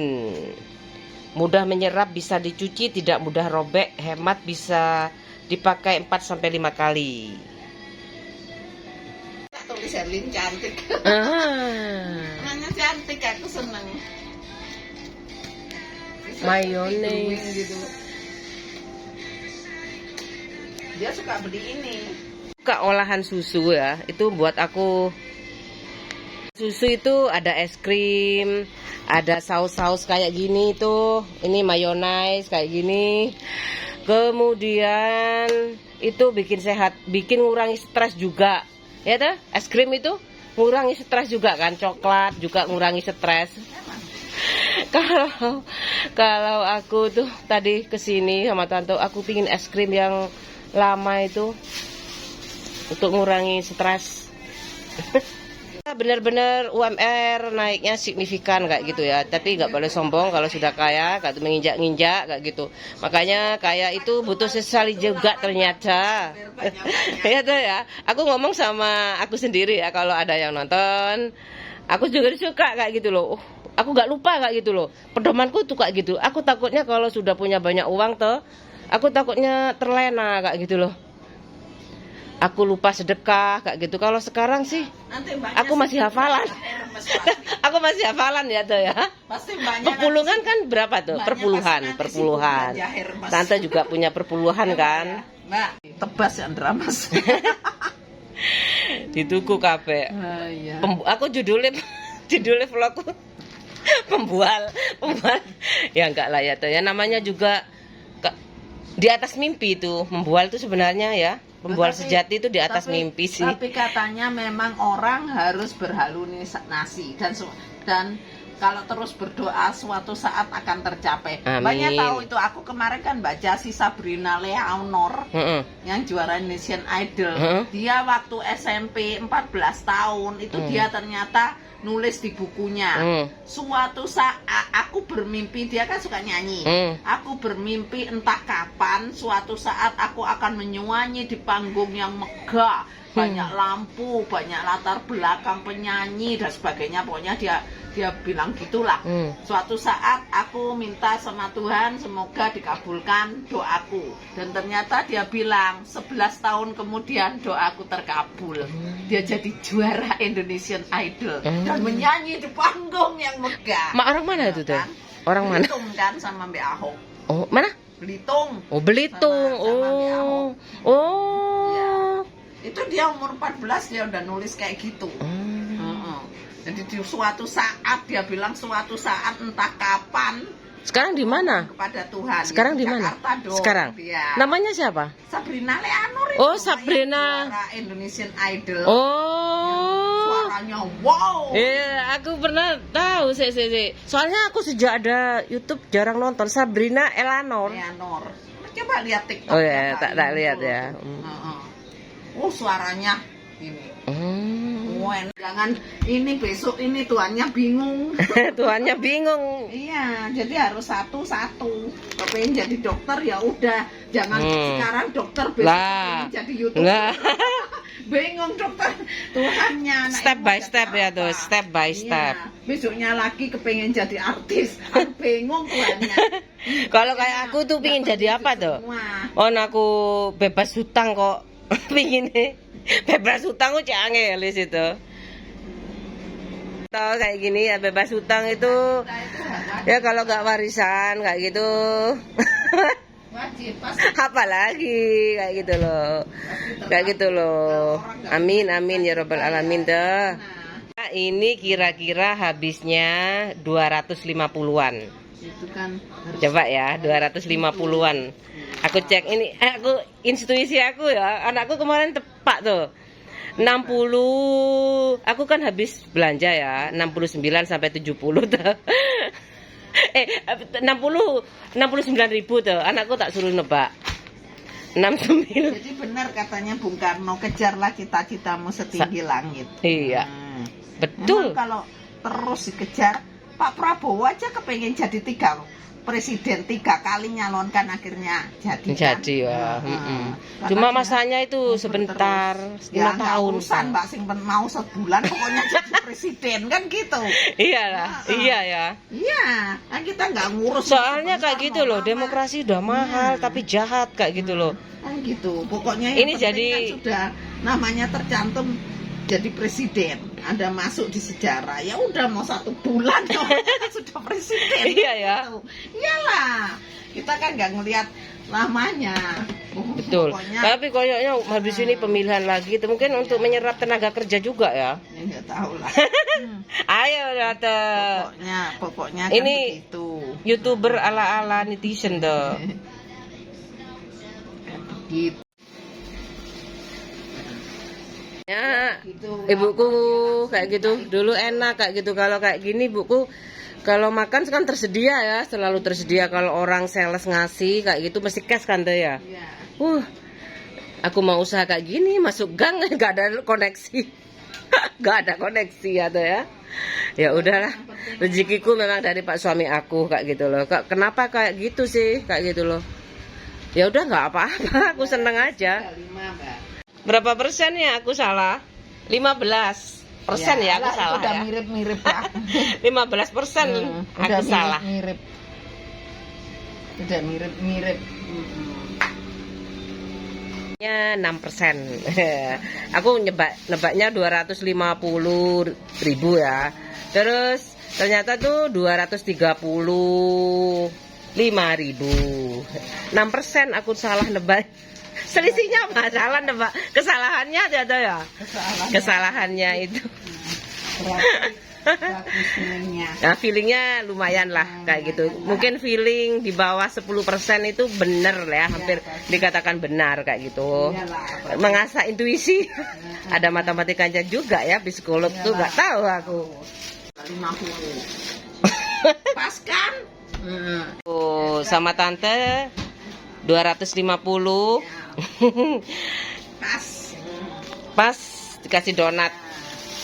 Mudah menyerap, bisa dicuci, tidak mudah robek, hemat, bisa dipakai 4 sampai 5 kali. Tulis Herlin cantik. Namanya cantik, aku seneng. Mayones. Gitu. Dia suka beli ini. Suka olahan susu ya, itu buat aku. Susu itu ada es krim, ada saus-saus kayak gini tuh. Ini mayones kayak gini. Kemudian itu bikin sehat, bikin ngurangi stres juga. Ya tuh, es krim itu ngurangi stres juga kan, coklat juga ngurangi stres. Kalau aku tuh tadi kesini sama tante, aku pingin es krim yang lama itu untuk ngurangi stres. Bener-bener UMR naiknya signifikan kayak gitu ya. Tapi nggak boleh sombong kalau sudah kaya, nggak menginjak-injak kayak gitu. Makanya kaya itu butuh sesali juga ternyata. Ya tuh ya. Aku ngomong sama aku sendiri ya kalau ada yang nonton. Aku juga suka kayak gitu loh. Aku nggak lupa kayak gitu loh. Pedomanku tuh kayak gitu. Aku takutnya kalau sudah punya banyak uang tuh, aku takutnya terlena kayak gitu loh. Aku lupa sedekah kayak gitu. Kalau sekarang sih Nanti mbaknya aku masih hafalan. remes pasti. Aku masih hafalan ya tuh ya. Pasti mbaknya Perpuluhan kan berapa tuh? Mbaknya Perpuluhan, pasti nanti perpuluhan. sibuk belanja Hermes. Tante juga punya perpuluhan kan? Mbak, tebas ya dramas. Di tuku kafe. Iya. Aku judulnya vlogku pembual. Ya enggak lah ya tuh ya. Namanya juga di atas mimpi itu. Membual itu sebenarnya ya. Pembual sejati itu di atas mimpi sih. Tapi katanya memang orang harus berhalusinasi dan kalau terus berdoa suatu saat akan tercapai. Amin. Banyak tahu itu, aku kemarin kan baca si Sabrina Leonor yang juara Indonesian Idol. Dia waktu SMP 14 tahun itu dia ternyata nulis di bukunya. Suatu saat aku bermimpi, dia kan suka nyanyi. Aku bermimpi entah kapan suatu saat aku akan menyanyi di panggung yang megah, banyak lampu, banyak latar belakang penyanyi dan sebagainya. Pokoknya dia bilang gitulah. Suatu saat aku minta sama Tuhan semoga dikabulkan doaku. Dan ternyata dia bilang 11 tahun kemudian doaku terkabul. Dia jadi juara Indonesian Idol dan menyanyi di panggung yang megah. Mak orang mana itu tuh? Kan? Orang mana? Untung kan sama Mbak Ahok. Oh, mana? Belitung. Oh, Belitung. Sama Oh. Ya. Itu dia umur 14 dia udah nulis kayak gitu. Jadi di suatu saat dia bilang suatu saat entah kapan. Sekarang di mana? Kepada Tuhan. Sekarang di mana? Sekarang. Dia. Namanya siapa? Sabrina Leanur. Oh, Sabrina. Juara Indonesian Idol. Oh. Suaranya wow. Aku pernah tahu sih. Soalnya aku sejak ada YouTube jarang nonton Sabrina Eleanor. Coba lihat TikTok. Oh ya, tak lihat ya. Oh, suaranya ini. Jangan ini besok ini tuannya bingung. Tuannya bingung. Iya, jadi harus satu-satu. Kepengen jadi dokter ya udah, jangan sekarang dokter besok pengen jadi YouTuber. Bingung dokter Tuhannya. Step by step ya tuh, step by step. Iya, besoknya lagi kepengen jadi artis, bingung Tuhannya. Kalau kayak aku tuh pingin jadi apa tuh? Oh, aku bebas hutang kok. Pingin bebas hutang kok angel di situ. Tahu kayak gini ya, bebas hutang itu ya kalau nggak warisan kayak gitu. Wajib Apa lagi kayak gitu loh. Kayak gitu loh. Amin ya robbal alamin dah. Nah, ini kira-kira habisnya 250-an. Itu kan Coba ya, 250-an. Aku cek ini, aku intuisi aku ya. Anakku kemarin tepat tuh. 60. Aku kan habis belanja ya, 69 sampai 70 tuh. 69.000 tuh. Anakku tak suruh nebak. 69. Jadi benar katanya Bung Karno, kejarlah cita-citamu setinggi langit. Iya. Betul. Memang kalau terus dikejar, Pak Prabowo aja kepengen jadi 3 kali nyalonkan akhirnya jadi ya. Cuma masanya itu sebentar, 5 tahun. Urusan Mbak sing mau sebulan pokoknya jadi presiden kan gitu. Iyalah, iya ya. Iya, kan kita nggak ngurus. Soalnya kayak gitu loh, demokrasi udah mahal tapi jahat kayak gitu loh. Kan gitu. Pokoknya ini yang jadi kan sudah namanya tercantum jadi presiden, ada masuk di sejarah. Ya udah mau 1 bulan sudah presiden. Iya ya. Gitu. Iyalah, kita kan nggak ngelihat lamanya. Betul. Pokoknya, tapi kayaknya habis ini pemilihan lagi itu mungkin untuk menyerap tenaga kerja juga ya. Ya nggak tahu lah. Ayo datang. Pokoknya kan ini begitu. YouTuber ala-ala netizen tuh. Begitu. Ya, ibuku kayak gitu dulu enak kayak gitu. Kalau kayak gini ibuku kalau makan kan tersedia ya, selalu tersedia. Kalau orang sales ngasih kayak gitu mesti cash kan tuh ya. Aku mau usaha kayak gini masuk gang nggak ada koneksi. Nggak ada koneksi ya tuh ya. Ya udahlah, rezekiku memang dari Pak suami aku kayak gitu loh. Kenapa kayak gitu sih kayak gitu loh. Ya udah nggak apa-apa, aku seneng aja. Berapa persen ya aku salah? 15% ya aku salah udah ya. Mirip-mirip lah. 15% aku salah. Mirip. Udah mirip-mirip. Ya 6%. Aku nebaknya 250.000 ya. Terus ternyata tuh 235.000. 6% aku salah nebak. Selisihnya apa? Salah nebak. Kesalahannya ada ya? Kesalahannya itu. Nah, feelingnya lumayan lah kayak gitu. Mungkin feeling di bawah 10% itu bener lah ya, hampir dikatakan benar kayak gitu. Mengasah intuisi. Ada matematikanya juga ya, psikolog tuh nggak tahu aku. 50. Pas kan? Oh, sama tante 250. Pas dikasih donat.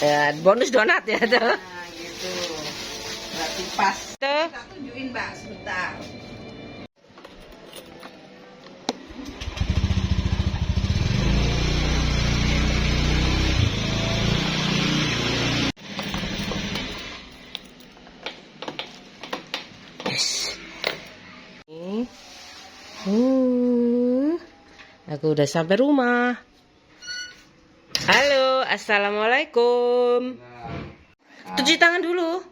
Ya, bonus donat ya tuh. Nah, gitu. Berarti pas. Tuh. Kita tunjukin Mbak sebentar. Aku udah sampai rumah. Halo, assalamualaikum. Cuci tangan dulu.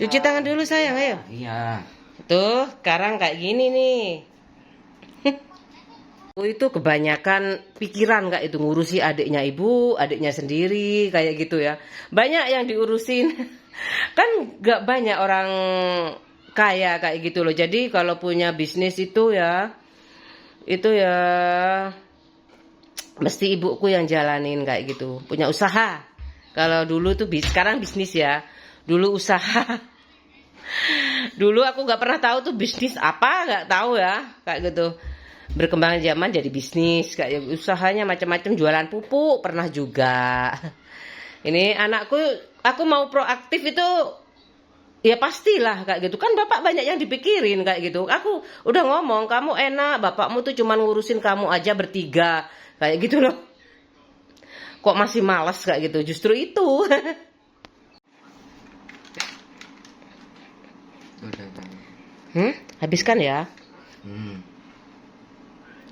Cuci tangan dulu sayang, ayo. Iya. Tuh, sekarang kayak gini nih. Aku itu kebanyakan pikiran Kak itu ngurusi adiknya ibu, adiknya sendiri kayak gitu ya. Banyak yang diurusin. Kan gak banyak orang kaya kayak gitu loh. Jadi kalau punya bisnis itu ya mesti ibuku yang jalanin kayak gitu. Punya usaha. Kalau dulu tuh sekarang bisnis ya. Dulu usaha. Dulu aku nggak pernah tahu tuh bisnis apa, nggak tahu ya kayak gitu. Berkembang zaman jadi bisnis kayak usahanya macam-macam, jualan pupuk pernah juga. Ini anakku, aku mau proaktif itu ya pastilah kayak gitu kan, bapak banyak yang dipikirin kayak gitu. Aku udah ngomong, kamu enak, bapakmu tuh cuman ngurusin kamu aja bertiga kayak gitu loh. Kok masih malas kayak gitu, justru itu. Habiskan ya.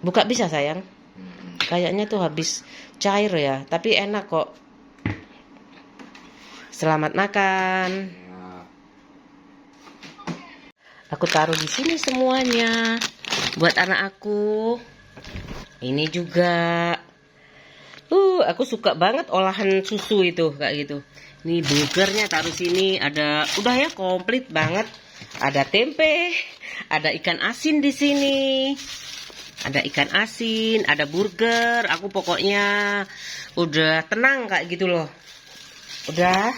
Buka bisa sayang. Kayaknya tuh habis cair ya, tapi enak kok. Selamat makan. Aku taruh di sini semuanya buat anak aku. Ini juga. Aku suka banget olahan susu itu kayak gitu. Ini burgernya taruh sini, ada udah ya komplit banget. Ada tempe, ada ikan asin di sini. Ada ikan asin, ada burger. Aku pokoknya udah tenang kayak gitu loh. Udah.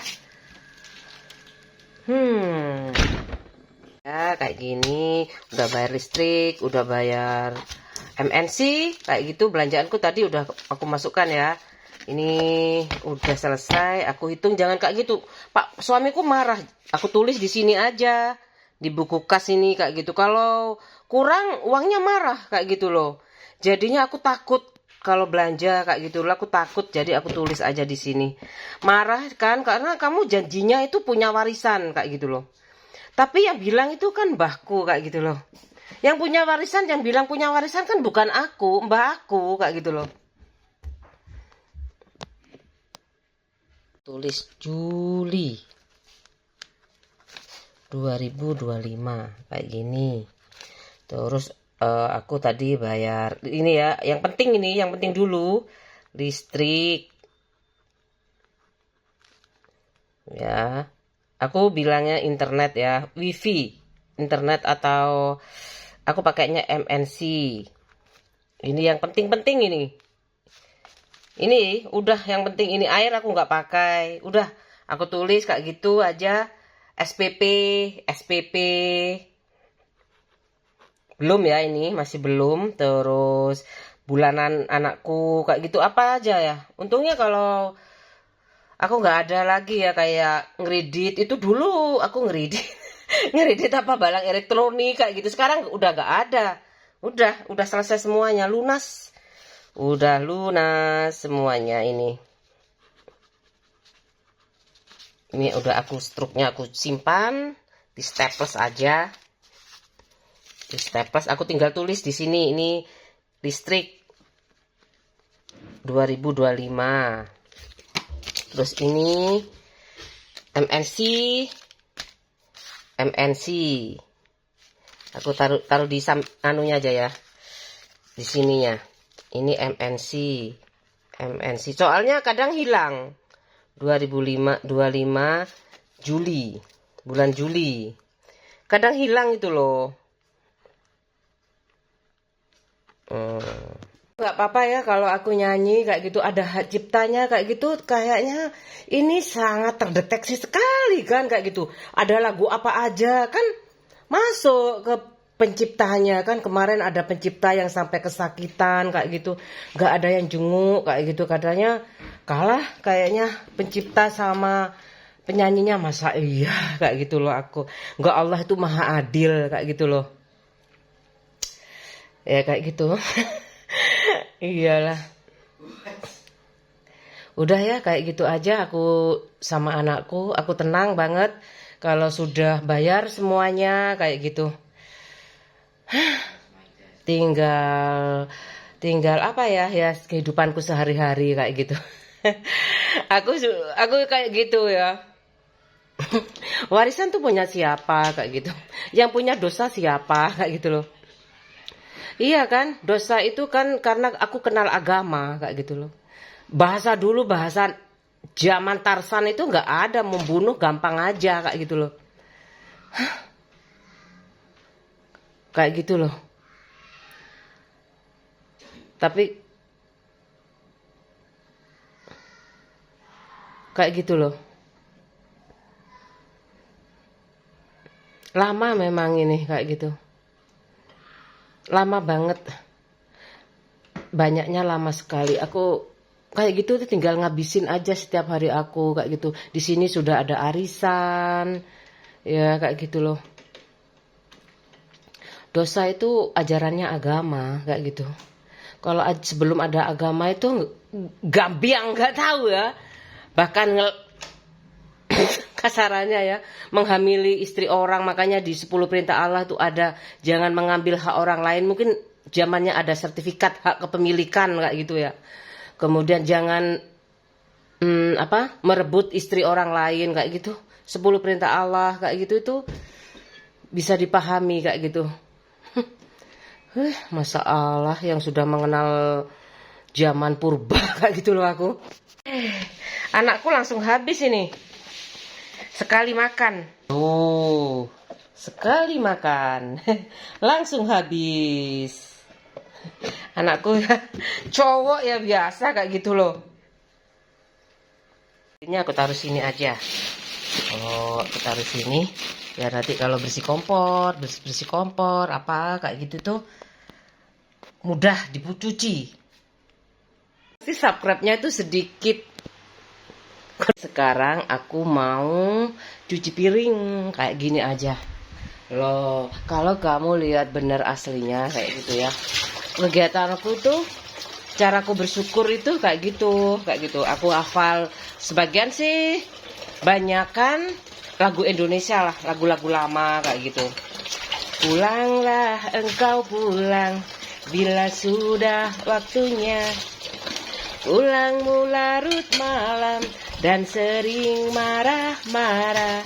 Ya kayak gini, udah bayar listrik, udah bayar MNC, kayak gitu. Belanjaanku tadi udah aku masukkan ya. Ini udah selesai, aku hitung. Jangan kayak gitu, Pak, suamiku marah. Aku tulis di sini aja, di buku kas ini kayak gitu. Kalau kurang uangnya marah kayak gitu loh. Jadinya aku takut kalau belanja kayak gitu loh, aku takut. Jadi aku tulis aja di sini. Marah kan karena kamu janjinya itu punya warisan kayak gitu loh. Tapi yang bilang itu kan mbahku kayak gitu loh. Yang punya warisan, yang bilang punya warisan kan bukan aku, mbah aku kayak gitu loh. Tulis Juli 2025 kayak gini. Terus aku tadi bayar ini ya, yang penting ini, yang penting dulu listrik. Ya. Aku bilangnya internet ya, wifi, internet atau aku pakainya MNC. Ini yang penting-penting ini. Ini udah yang penting, ini air aku nggak pakai. Udah aku tulis kayak gitu aja. SPP. Belum ya, ini masih belum. Terus bulanan anakku kayak gitu apa aja ya. Untungnya kalau aku nggak ada lagi ya kayak ngeredit. Itu dulu aku ngeredit. Ngeredit apa barang elektronik kayak gitu. Sekarang udah nggak ada. Udah selesai semuanya, lunas. Udah lunas semuanya ini. Ini udah aku struknya aku simpan di staples aja. Di staples aku tinggal tulis di sini ini listrik 2025. Terus ini MNC. Aku taruh di anunya aja ya. Di sininya. Ini MNC. Soalnya kadang hilang. 25 Juli. Bulan Juli. Kadang hilang itu loh. Nggak apa-apa ya kalau aku nyanyi kayak gitu, ada hak ciptanya kayak gitu. Kayaknya ini sangat terdeteksi sekali kan kayak gitu. Ada lagu apa aja kan masuk ke penciptanya kan. Kemarin ada pencipta yang sampai kesakitan kayak gitu, nggak ada yang jenguk kayak gitu. Katanya kalah kayaknya pencipta sama penyanyinya. Masa iya kayak gitu loh. Aku nggak, Allah itu maha adil kayak gitu loh ya kayak gitu. Iyalah. Udah ya kayak gitu aja aku sama anakku. Aku tenang banget kalau sudah bayar semuanya kayak gitu. Tinggal apa ya kehidupanku sehari-hari kayak gitu. Aku kayak gitu ya. Warisan tuh punya siapa kayak gitu. Yang punya dosa siapa kayak gitu loh. Iya kan, dosa itu kan karena aku kenal agama kayak gitu loh. Bahasa dulu, bahasa zaman Tarsan itu nggak ada, membunuh gampang aja kayak gitu loh. Kayak gitu loh. Tapi kayak gitu loh. Lama memang ini kayak gitu. Lama banget. Banyaknya lama sekali. Aku kayak gitu tuh tinggal ngabisin aja setiap hari aku kayak gitu. Di sini sudah ada arisan. Ya kayak gitu loh. Dosa itu ajarannya agama kayak gitu. Kalau sebelum ada agama itu gambiang nggak tahu ya. Bahkan kasarannya ya, menghamili istri orang. Makanya di 10 perintah Allah tuh ada jangan mengambil hak orang lain. Mungkin zamannya ada sertifikat hak kepemilikan kayak gitu ya. Kemudian jangan merebut istri orang lain kayak gitu. 10 perintah Allah kayak gitu itu bisa dipahami kayak gitu. Masa Allah yang sudah mengenal zaman purba kayak gitu loh aku. Anakku langsung habis ini. Sekali makan. Oh, sekali makan. Langsung habis. Anakku ya, cowok ya biasa kayak gitu loh. Ini aku taruh sini aja. Oh, aku taruh sini. Ya nanti kalau bersih kompor, apa kayak gitu tuh mudah dicuci. Pasti subscribe-nya itu sedikit. Sekarang aku mau cuci piring kayak gini aja. Loh, kalau kamu lihat bener aslinya kayak gitu ya. Kegiatan aku tuh, caraku bersyukur itu kayak gitu. Aku hafal sebagian sih, banyakan lagu Indonesia lah, lagu-lagu lama kayak gitu. Pulanglah engkau pulang, bila sudah waktunya. Pulangmu larut malam dan sering marah-marah.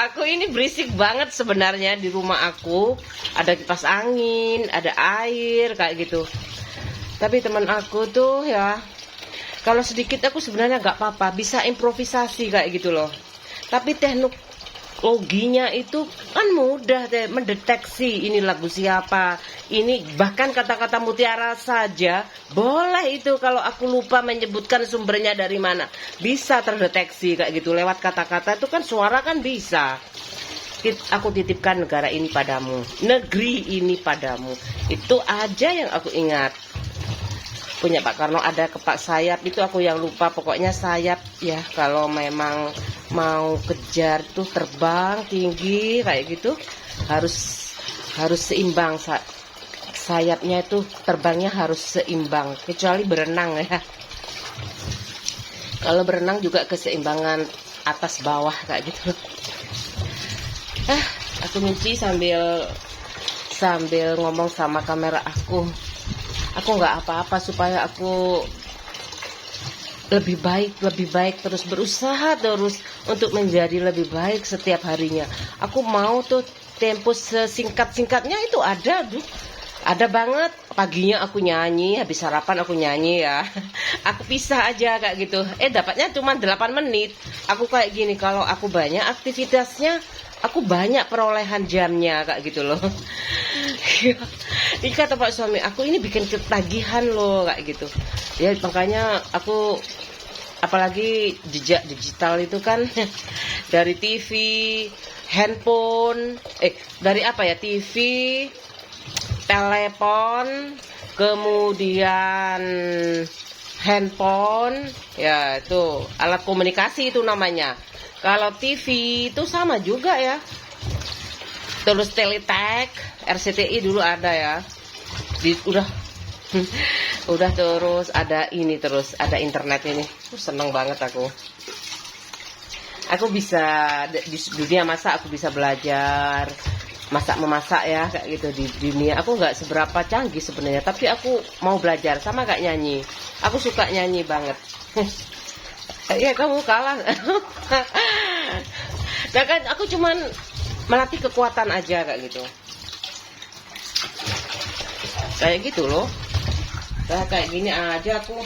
Aku ini berisik banget sebenarnya di rumah aku. Ada kipas angin, ada air kayak gitu. Tapi teman aku tuh ya, kalau sedikit aku sebenarnya nggak apa-apa, bisa improvisasi kayak gitu loh. Tapi teknologinya itu kan mudah deh mendeteksi ini lagu siapa. Ini bahkan kata-kata mutiara saja boleh itu kalau aku lupa menyebutkan sumbernya dari mana. Bisa terdeteksi kayak gitu lewat kata-kata itu kan suara kan bisa. Aku titipkan negara ini padamu, negeri ini padamu. Itu aja yang aku ingat. Punya Pak Karno ada kepak sayap itu aku yang lupa. Pokoknya sayap ya, kalau memang mau kejar tuh terbang tinggi kayak gitu harus seimbang. Sayapnya itu terbangnya harus seimbang, kecuali berenang ya. Kalau berenang juga keseimbangan atas bawah kayak gitu. Aku nyuci sambil ngomong sama kamera aku. Aku nggak apa-apa supaya aku lebih baik terus berusaha terus untuk menjadi lebih baik setiap harinya. Aku mau tuh tempo sesingkat-singkatnya itu ada banget. Paginya aku nyanyi, habis sarapan aku nyanyi ya. Aku pisah aja kayak gitu. Dapatnya cuma 8 menit. Aku kayak gini, kalau aku banyak aktivitasnya, aku banyak perolehan jamnya kayak gitu loh. Ini kata Pak suami aku, ini bikin ketagihan loh kayak gitu. Ya makanya aku, apalagi jejak digital itu kan dari TV, handphone, dari apa ya, TV, telepon, kemudian handphone, ya itu alat komunikasi itu namanya. Kalau TV itu sama juga ya. Terus teletek, RCTI dulu ada ya. Udah terus ada ini, terus ada internet ini. Seneng banget aku. Aku bisa di dunia masak, aku bisa belajar memasak ya kayak gitu. Di dunia aku nggak seberapa canggih sebenarnya, tapi aku mau belajar. Sama kayak nyanyi, aku suka nyanyi banget. Iya, kamu kalah. Nah kan aku cuman melatih kekuatan aja kayak gitu. Kayak gitu loh. Nah, kayak gini aja aku.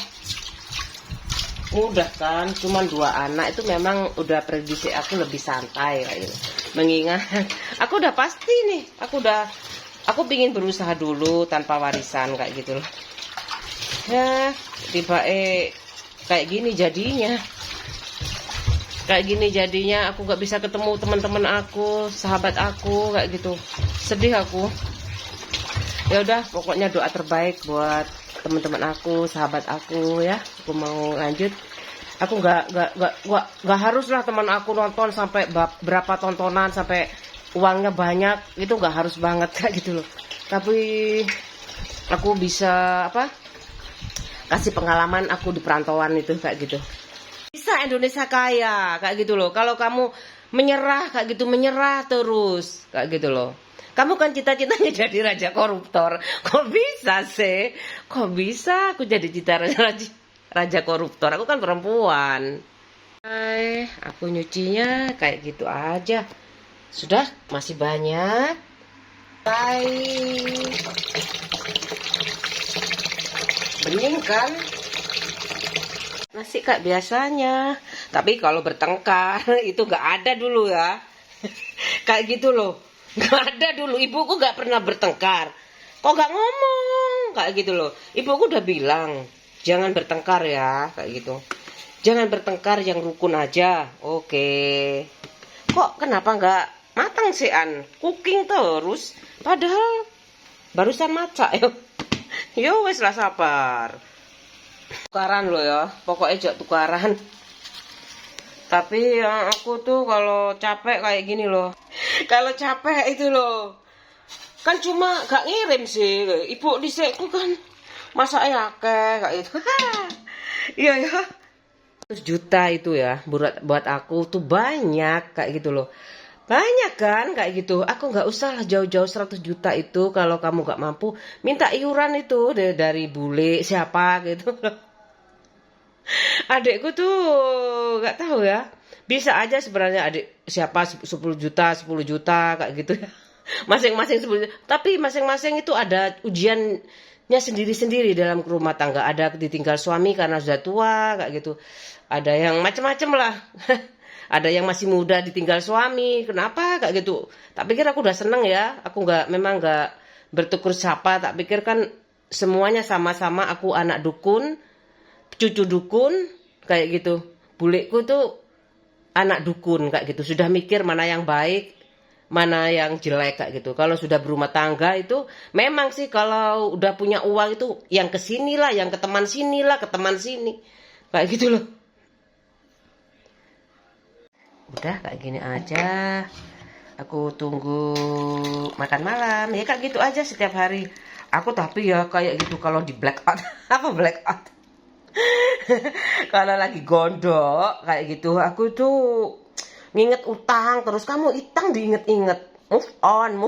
Mudah kan, cuman 2 anak itu memang udah prediksi aku lebih santai kayak gitu. Mengingat aku udah pasti nih, aku pingin berusaha dulu tanpa warisan kayak gitu loh. Ya, tiba kayak gini jadinya. Kayak gini jadinya aku nggak bisa ketemu teman-teman aku, sahabat aku kayak gitu. Sedih aku. Ya udah, pokoknya doa terbaik buat teman-teman aku, sahabat aku ya. Aku mau lanjut. Aku nggak harus lah teman aku nonton sampai berapa tontonan sampai uangnya banyak, itu nggak harus banget kayak gitu loh. Tapi aku bisa kasih pengalaman aku di perantauan itu kayak gitu. Bisa Indonesia kaya kayak gitu loh. Kalau kamu menyerah kayak gitu, menyerah terus kayak gitu loh. Kamu kan cita-citanya jadi raja koruptor. Kok bisa sih? Kok bisa aku jadi raja koruptor? Aku kan perempuan. Aku nyucinya kayak gitu aja. Sudah, masih banyak. Bening kan? Nasi kayak biasanya. Tapi kalau bertengkar itu nggak ada dulu ya. Kayak gitu loh. Nggak ada dulu. Ibuku nggak pernah bertengkar. Kok nggak ngomong? Kayak gitu loh. Ibuku udah bilang, jangan bertengkar ya. Kayak gitu. Jangan bertengkar, yang rukun aja. Oke. Kok kenapa nggak matang sih An? Cooking terus. Padahal barusan masak ya. Yo wes lah, sabar. Tukaran loh ya, pokoknya jok tukaran. Tapi yang aku tuh kalau capek kayak gini loh. Kalau capek itu loh, kan cuma gak ngirim sih. Ibu disekku kan masak kayak gitu. Iya ya. 100 juta itu ya buat aku tuh banyak kayak gitu loh. Banyak kan kayak gitu. Aku nggak usah lah jauh-jauh 100 juta itu. Kalau kamu nggak mampu, minta iuran itu dari bule siapa gitu. Adikku tuh nggak tahu ya. Bisa aja sebenarnya adik siapa 10 juta, 10 juta kayak gitu ya. Masing-masing 10 juta. Tapi masing-masing itu ada ujiannya sendiri-sendiri dalam rumah tangga. Ada ditinggal suami karena sudah tua kayak gitu. Ada yang macam-macam lah. Ada yang masih muda ditinggal suami, kenapa kayak gitu. Tak pikir aku udah seneng ya, aku memang nggak bertukur sapa. Tak pikir kan semuanya sama-sama, aku anak dukun, cucu dukun kayak gitu. Buleku tuh anak dukun kayak gitu, sudah mikir mana yang baik, mana yang jelek kayak gitu. Kalau sudah berumah tangga itu memang sih kalau udah punya uang itu yang ke sini lah, yang ke teman sini lah, ke teman sini kayak gitu loh. Udah kayak gini aja. Aku tunggu makan malam. Ya kayak gitu aja setiap hari. Aku tapi ya kayak gitu kalau di blackout. Apa blackout? Kalau lagi gondok kayak gitu, aku tuh nginget utang terus. Kamu utang diinget-inget. Move on.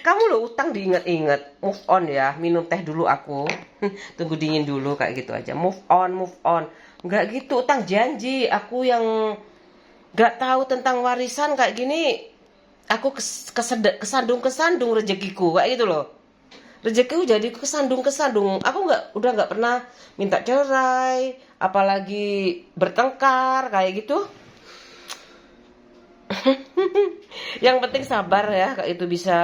Kamu lo utang diinget-inget. Move on ya. Minum teh dulu aku. Tunggu dingin dulu kayak gitu aja. Move on. Enggak gitu, utang janji. Aku yang gak tahu tentang warisan kayak gini, aku kesandung rezekiku kayak gitu loh. Rezekiku jadi kesandung. Aku udah nggak pernah minta cerai, apalagi bertengkar kayak gitu. Yang penting sabar ya, kayak itu bisa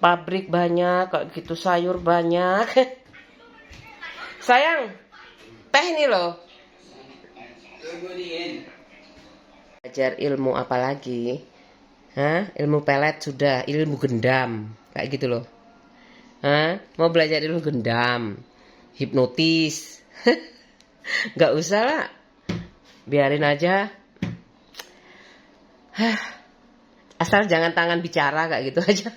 pabrik banyak kayak gitu, sayur banyak. Sayang, teh nih loh. Belajar ilmu apa lagi? Ilmu pelet sudah, ilmu gendam kayak gitu loh. Mau belajar ilmu gendam, hipnotis. Gak usah lah, biarin aja. Asal jangan tangan bicara kayak gitu aja.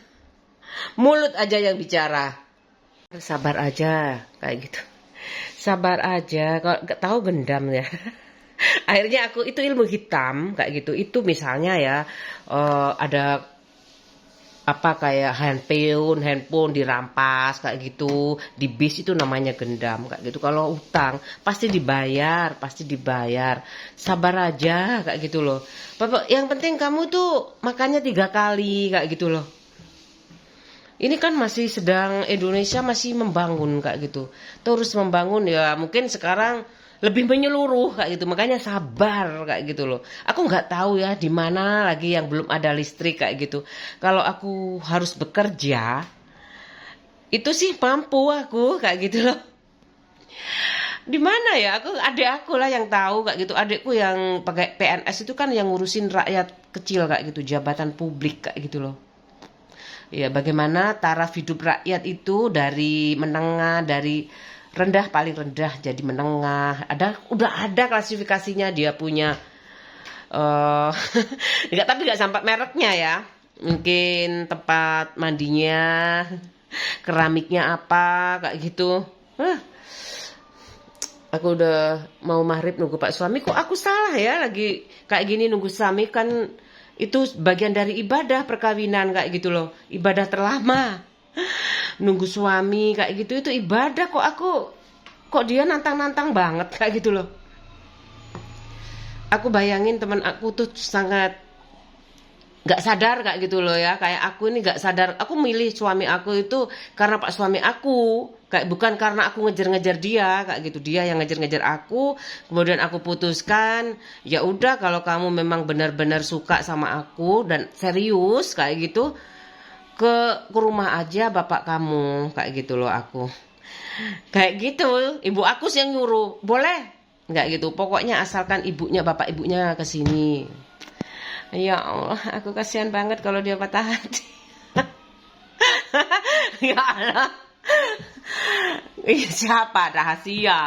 Mulut aja yang bicara. Sabar aja kayak gitu. Sabar aja, kalau gak tahu gendam ya. Akhirnya aku itu ilmu hitam kayak gitu. Itu misalnya ya ada apa kayak handphone dirampas kayak gitu. Di bis itu namanya gendam kayak gitu. Kalau utang pasti dibayar, sabar aja kayak gitu loh. Bapak, yang penting kamu tuh makannya 3 kali kayak gitu loh. Ini kan masih sedang, Indonesia masih membangun kayak gitu, terus membangun ya, mungkin sekarang lebih menyeluruh kayak gitu, makanya sabar kayak gitu loh. Aku nggak tahu ya di mana lagi yang belum ada listrik kayak gitu. Kalau aku harus bekerja, itu sih mampu aku kayak gitu loh. Di mana ya? Adik aku lah yang tahu kayak gitu. Adikku yang pakai PNS itu kan yang ngurusin rakyat kecil kayak gitu, jabatan publik kayak gitu loh. Ya, bagaimana taraf hidup rakyat itu dari menengah, dari rendah, paling rendah jadi menengah. Udah ada klasifikasinya, dia punya tapi nggak sampai mereknya ya. Mungkin tempat mandinya, keramiknya apa kayak gitu. Aku udah mau maghrib nunggu Pak suami, kok aku salah ya lagi kayak gini nunggu suami, kan itu bagian dari ibadah perkawinan kayak gitu loh, ibadah terlama. Nunggu suami kayak gitu itu ibadah, kok dia nantang-nantang banget kayak gitu loh. Aku bayangin teman aku tuh sangat nggak sadar kayak gitu loh ya, kayak aku ini nggak sadar. Aku milih suami aku itu karena Pak suami aku, kayak bukan karena aku ngejar-ngejar dia kayak gitu. Dia yang ngejar-ngejar aku, kemudian aku putuskan, ya udah kalau kamu memang benar-benar suka sama aku dan serius kayak gitu, ke rumah aja bapak kamu kayak gitu loh. Aku kayak gitu, ibu aku sih yang nyuruh, boleh nggak gitu, pokoknya asalkan bapak ibunya ke sini. Ya Allah, aku kasihan banget kalau dia patah hati. Ya Allah. Siapa rahasia?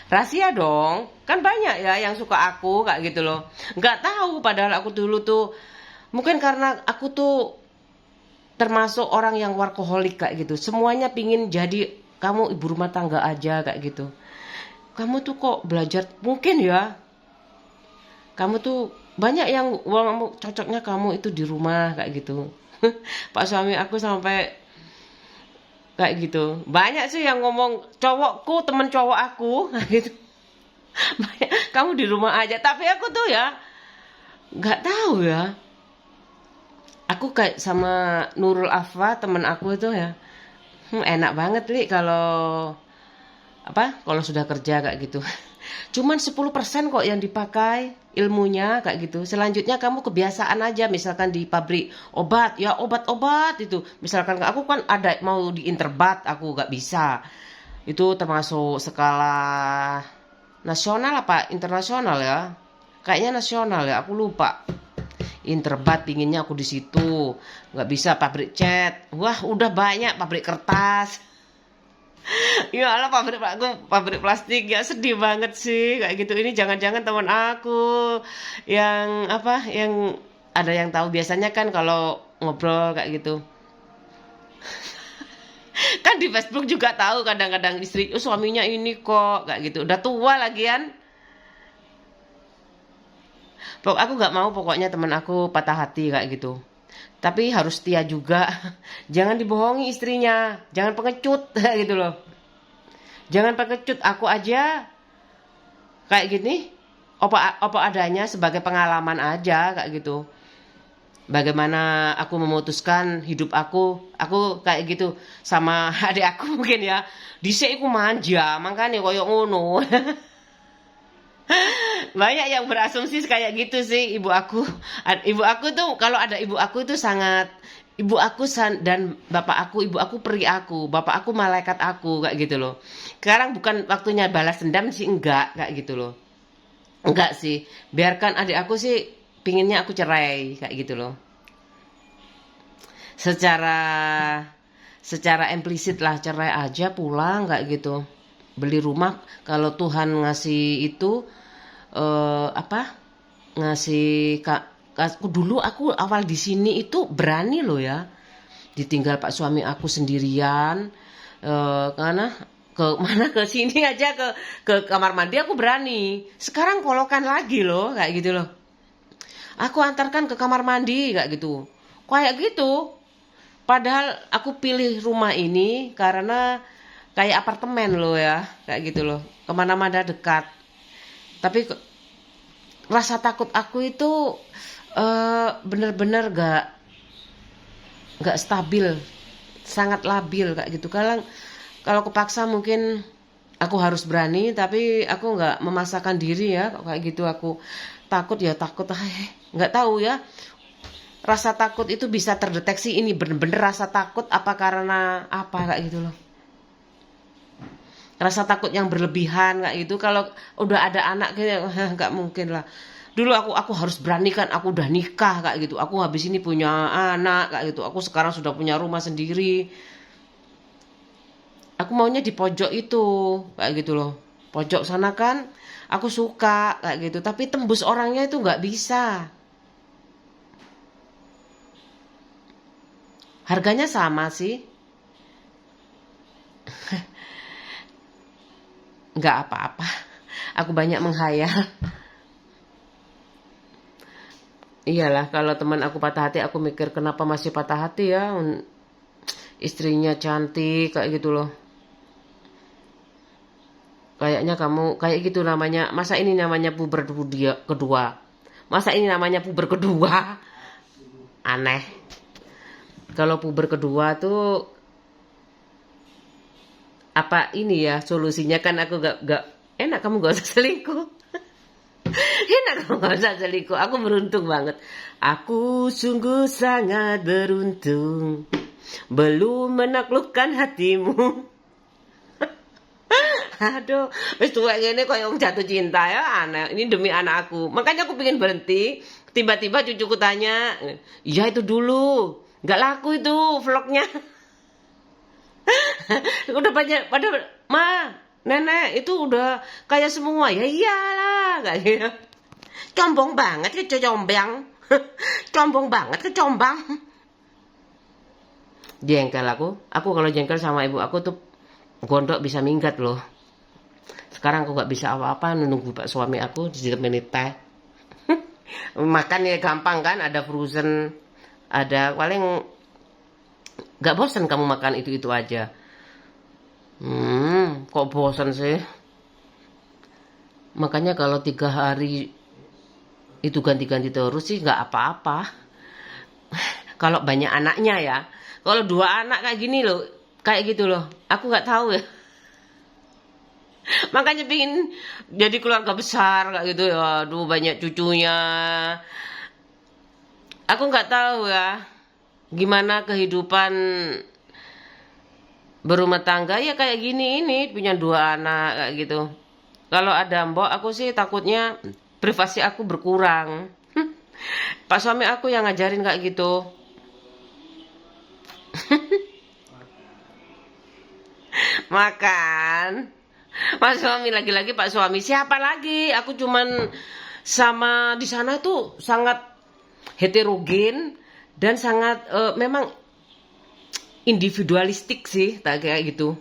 Rahasia dong. Kan banyak ya yang suka aku kayak gitu loh. Nggak tahu padahal aku dulu tuh, mungkin karena aku tuh termasuk orang yang workaholic kayak gitu. Semuanya pingin jadi kamu ibu rumah tangga aja kayak gitu. Kamu tuh kok belajar, mungkin ya. Kamu tuh banyak yang cocoknya kamu itu di rumah kayak gitu. Pak suami aku sampai kayak gitu. Banyak sih yang ngomong, cowokku, temen cowok aku gitu. Banyak, kamu di rumah aja. Tapi aku tuh ya nggak tahu ya. Aku kayak sama Nurul Afwa, temen aku itu ya, enak banget nih kalau sudah kerja kayak gitu. Cuman 10% kok yang dipakai ilmunya kayak gitu. Selanjutnya kamu kebiasaan aja, misalkan di pabrik obat, ya obat-obat itu. Misalkan aku kan ada mau di interbat, aku nggak bisa. Itu termasuk skala nasional apa internasional ya? Kayaknya nasional ya, aku lupa. Interbat pinginnya aku di situ. Nggak bisa pabrik cat. Wah, udah banyak pabrik kertas. Ya Allah, pabrik plastik, ya sedih banget sih kayak gitu. Ini jangan-jangan teman aku yang yang ada yang tahu. Biasanya kan kalau ngobrol kayak gitu kan di Facebook juga tahu kadang-kadang istri, suaminya ini kok kayak gitu, udah tua lagian. Aku nggak mau pokoknya teman aku patah hati kayak gitu. Tapi harus setia juga. Jangan dibohongi istrinya, jangan pengecut gitu loh. Jangan pengecut, aku aja kayak gini, apa adanya sebagai pengalaman aja kayak gitu. Bagaimana aku memutuskan hidup aku kayak gitu sama adik aku mungkin ya. Dhisik aku manja, makanya koyo ngono. Banyak yang berasumsi kayak gitu sih ibu aku. Ibu aku tuh, kalau ada ibu aku itu sangat, ibu aku dan bapak aku, ibu aku peri aku, bapak aku malaikat aku kayak gitu loh. Sekarang bukan waktunya balas dendam sih, enggak kayak gitu loh. Enggak sih, biarkan adik aku sih pinginnya aku cerai kayak gitu loh. Secara implisit lah, cerai aja pulang kayak gitu. Beli rumah kalau Tuhan ngasih itu ngasih aku dulu, aku awal di sini itu berani loh ya, ditinggal Pak suami aku sendirian, karena ke sini aja ke kamar mandi aku berani. Sekarang kolokan lagi loh kayak gitu loh, aku antarkan ke kamar mandi kayak gitu, kayak gitu. Padahal aku pilih rumah ini karena kayak apartemen loh ya, kayak gitu loh. Kemana-mana dekat. Tapi rasa takut aku itu bener-bener gak stabil, sangat labil kayak gitu. Kalau kepaksa mungkin aku harus berani, tapi aku nggak memaksakan diri ya kayak gitu. Aku takut ya takut, nggak tahu ya. Rasa takut itu bisa terdeteksi ini bener-bener rasa takut apa karena apa kayak gitu loh. Rasa takut yang berlebihan kayak gitu. Kalau udah ada anak kayak nggak mungkin lah. Dulu aku harus beranikan, aku udah nikah kayak gitu. Aku habis ini punya anak kayak gitu. Aku sekarang sudah punya rumah sendiri. Aku maunya di pojok itu kayak gitu loh. Pojok sana kan aku suka kayak gitu. Tapi tembus orangnya itu nggak bisa. Harganya sama sih. Nggak apa-apa. Aku banyak menghayal. Iyalah, kalau teman aku patah hati, aku mikir kenapa masih patah hati ya. Istrinya cantik kayak gitu loh. Kayaknya kamu kayak gitu namanya. Masa ini namanya puber kedua? Masa ini namanya puber kedua? Aneh. Kalau puber kedua tuh apa ini ya solusinya, kan aku gak enak, kamu gak usah selingkuh. Enak kamu gak usah selingkuh. Aku beruntung banget. Aku sungguh sangat beruntung belum menaklukkan hatimu. Aduh, wis tuwek ngene koyo wong jatuh cinta ya, aneh. Ini demi anak aku. Makanya aku pengen berhenti. Tiba-tiba cucuku tanya, "Iya itu dulu. Nggak laku itu vlognya." Udah banyak pada, "Ma, nenek itu udah kayak semua." Ya iyalah, kayak gitu. Combong banget ke combang. Combong banget ke combang. Jengkel aku. Aku kalau jengkel sama ibu aku tuh gondok bisa minggat loh. Sekarang aku gak bisa apa-apa, nunggu pak suami aku ditemenin teh. Makan ya gampang kan, ada frozen, ada paling gak bosan kamu makan itu aja. Kok bosan sih? Makanya kalau 3 hari itu ganti-ganti terus sih gak apa-apa. Kalau banyak anaknya ya. Kalau 2 anak kayak gini loh, kayak gitu loh, aku gak tahu ya. Makanya pingin jadi keluarga besar kayak gitu ya. Aduh banyak cucunya. Aku nggak tahu ya gimana kehidupan berumah tangga ya kayak gini ini, punya 2 anak kayak gitu. Kalau ada mbok aku sih takutnya privasi aku berkurang. Pak suami aku yang ngajarin kayak gitu. Makan. Pak suami, lagi-lagi Pak suami, siapa lagi? Aku cuman sama di sana tuh sangat heterogen dan sangat memang individualistik sih, tak kayak gitu.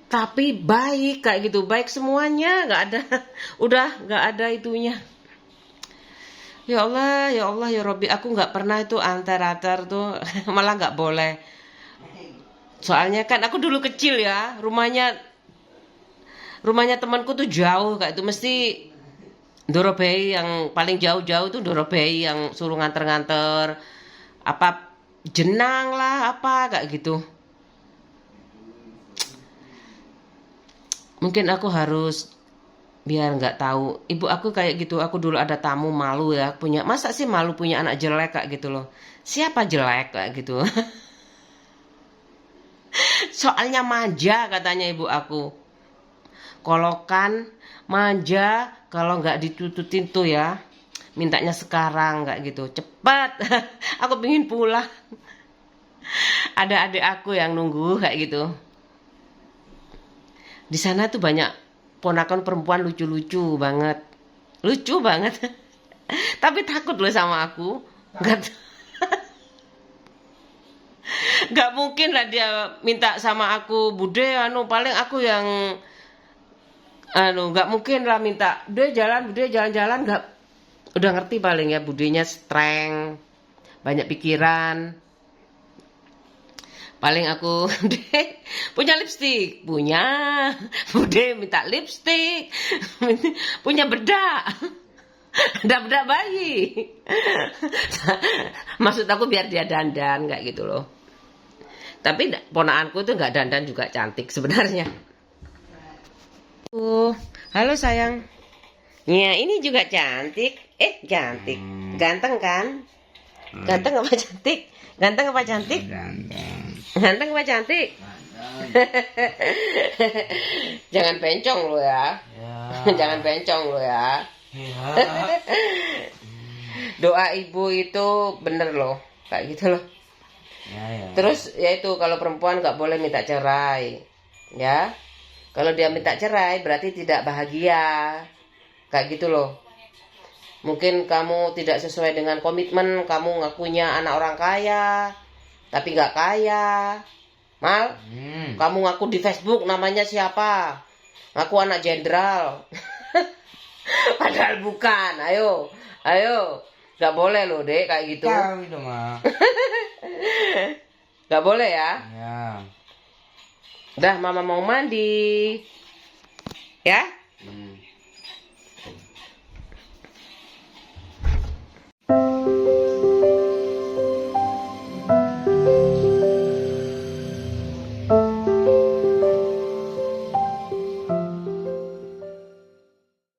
Tapi baik kayak gitu, baik semuanya, nggak ada, udah nggak ada itunya. Ya Allah, ya Robbi, aku nggak pernah itu antar-antar tuh, malah nggak boleh. Soalnya kan aku dulu kecil ya, rumahnya temanku tuh jauh kayak itu, mesti Dorobei yang paling jauh-jauh tuh Dorobei yang suruh nganter-nganter apa jenang lah apa kayak gitu. Mungkin aku harus biar nggak tahu. Ibu aku kayak gitu, aku dulu ada tamu malu ya, punya masa sih malu punya anak jelek kayak gitu loh. Siapa jelek kayak gitu. Soalnya manja katanya ibu aku. Kolokan, manja, kalau nggak ditututin tuh ya, mintanya sekarang nggak gitu. Cepat, aku pingin pulang. Ada adik aku yang nunggu kayak gitu. Di sana tuh banyak ponakan perempuan lucu-lucu banget. Lucu banget. Tapi takut loh sama aku. Gak mungkin lah dia minta sama aku, Bude paling aku yang gak mungkin lah minta Bude jalan-jalan, gak, udah ngerti paling ya budenya strength banyak pikiran. Paling aku punya lipstik, punya Bude minta lipstik, punya bedak, ada bedak bayi. Maksud aku biar dia dandan kayak gitu loh. Tapi ponakanku tuh nggak dandan juga cantik sebenarnya. Halo sayang. Ya ini juga cantik. Cantik, ganteng kan? Ganteng apa cantik? Ganteng apa cantik? Ganteng apa cantik? Jangan bencong lo ya. Jangan bencong lo ya. Doa ibu itu bener loh, kayak gitu loh. Terus ya itu kalau perempuan nggak boleh minta cerai, ya. Kalau dia minta cerai berarti tidak bahagia, kayak gitu loh. Mungkin kamu tidak sesuai dengan komitmen, kamu ngakunya anak orang kaya, tapi nggak kaya. Mal, kamu ngaku di Facebook namanya siapa? Ngaku anak jenderal. Padahal bukan. Ayo, nggak boleh loh dek kayak gitu. Nggak boleh ya? Udah, mama mau mandi. Ya?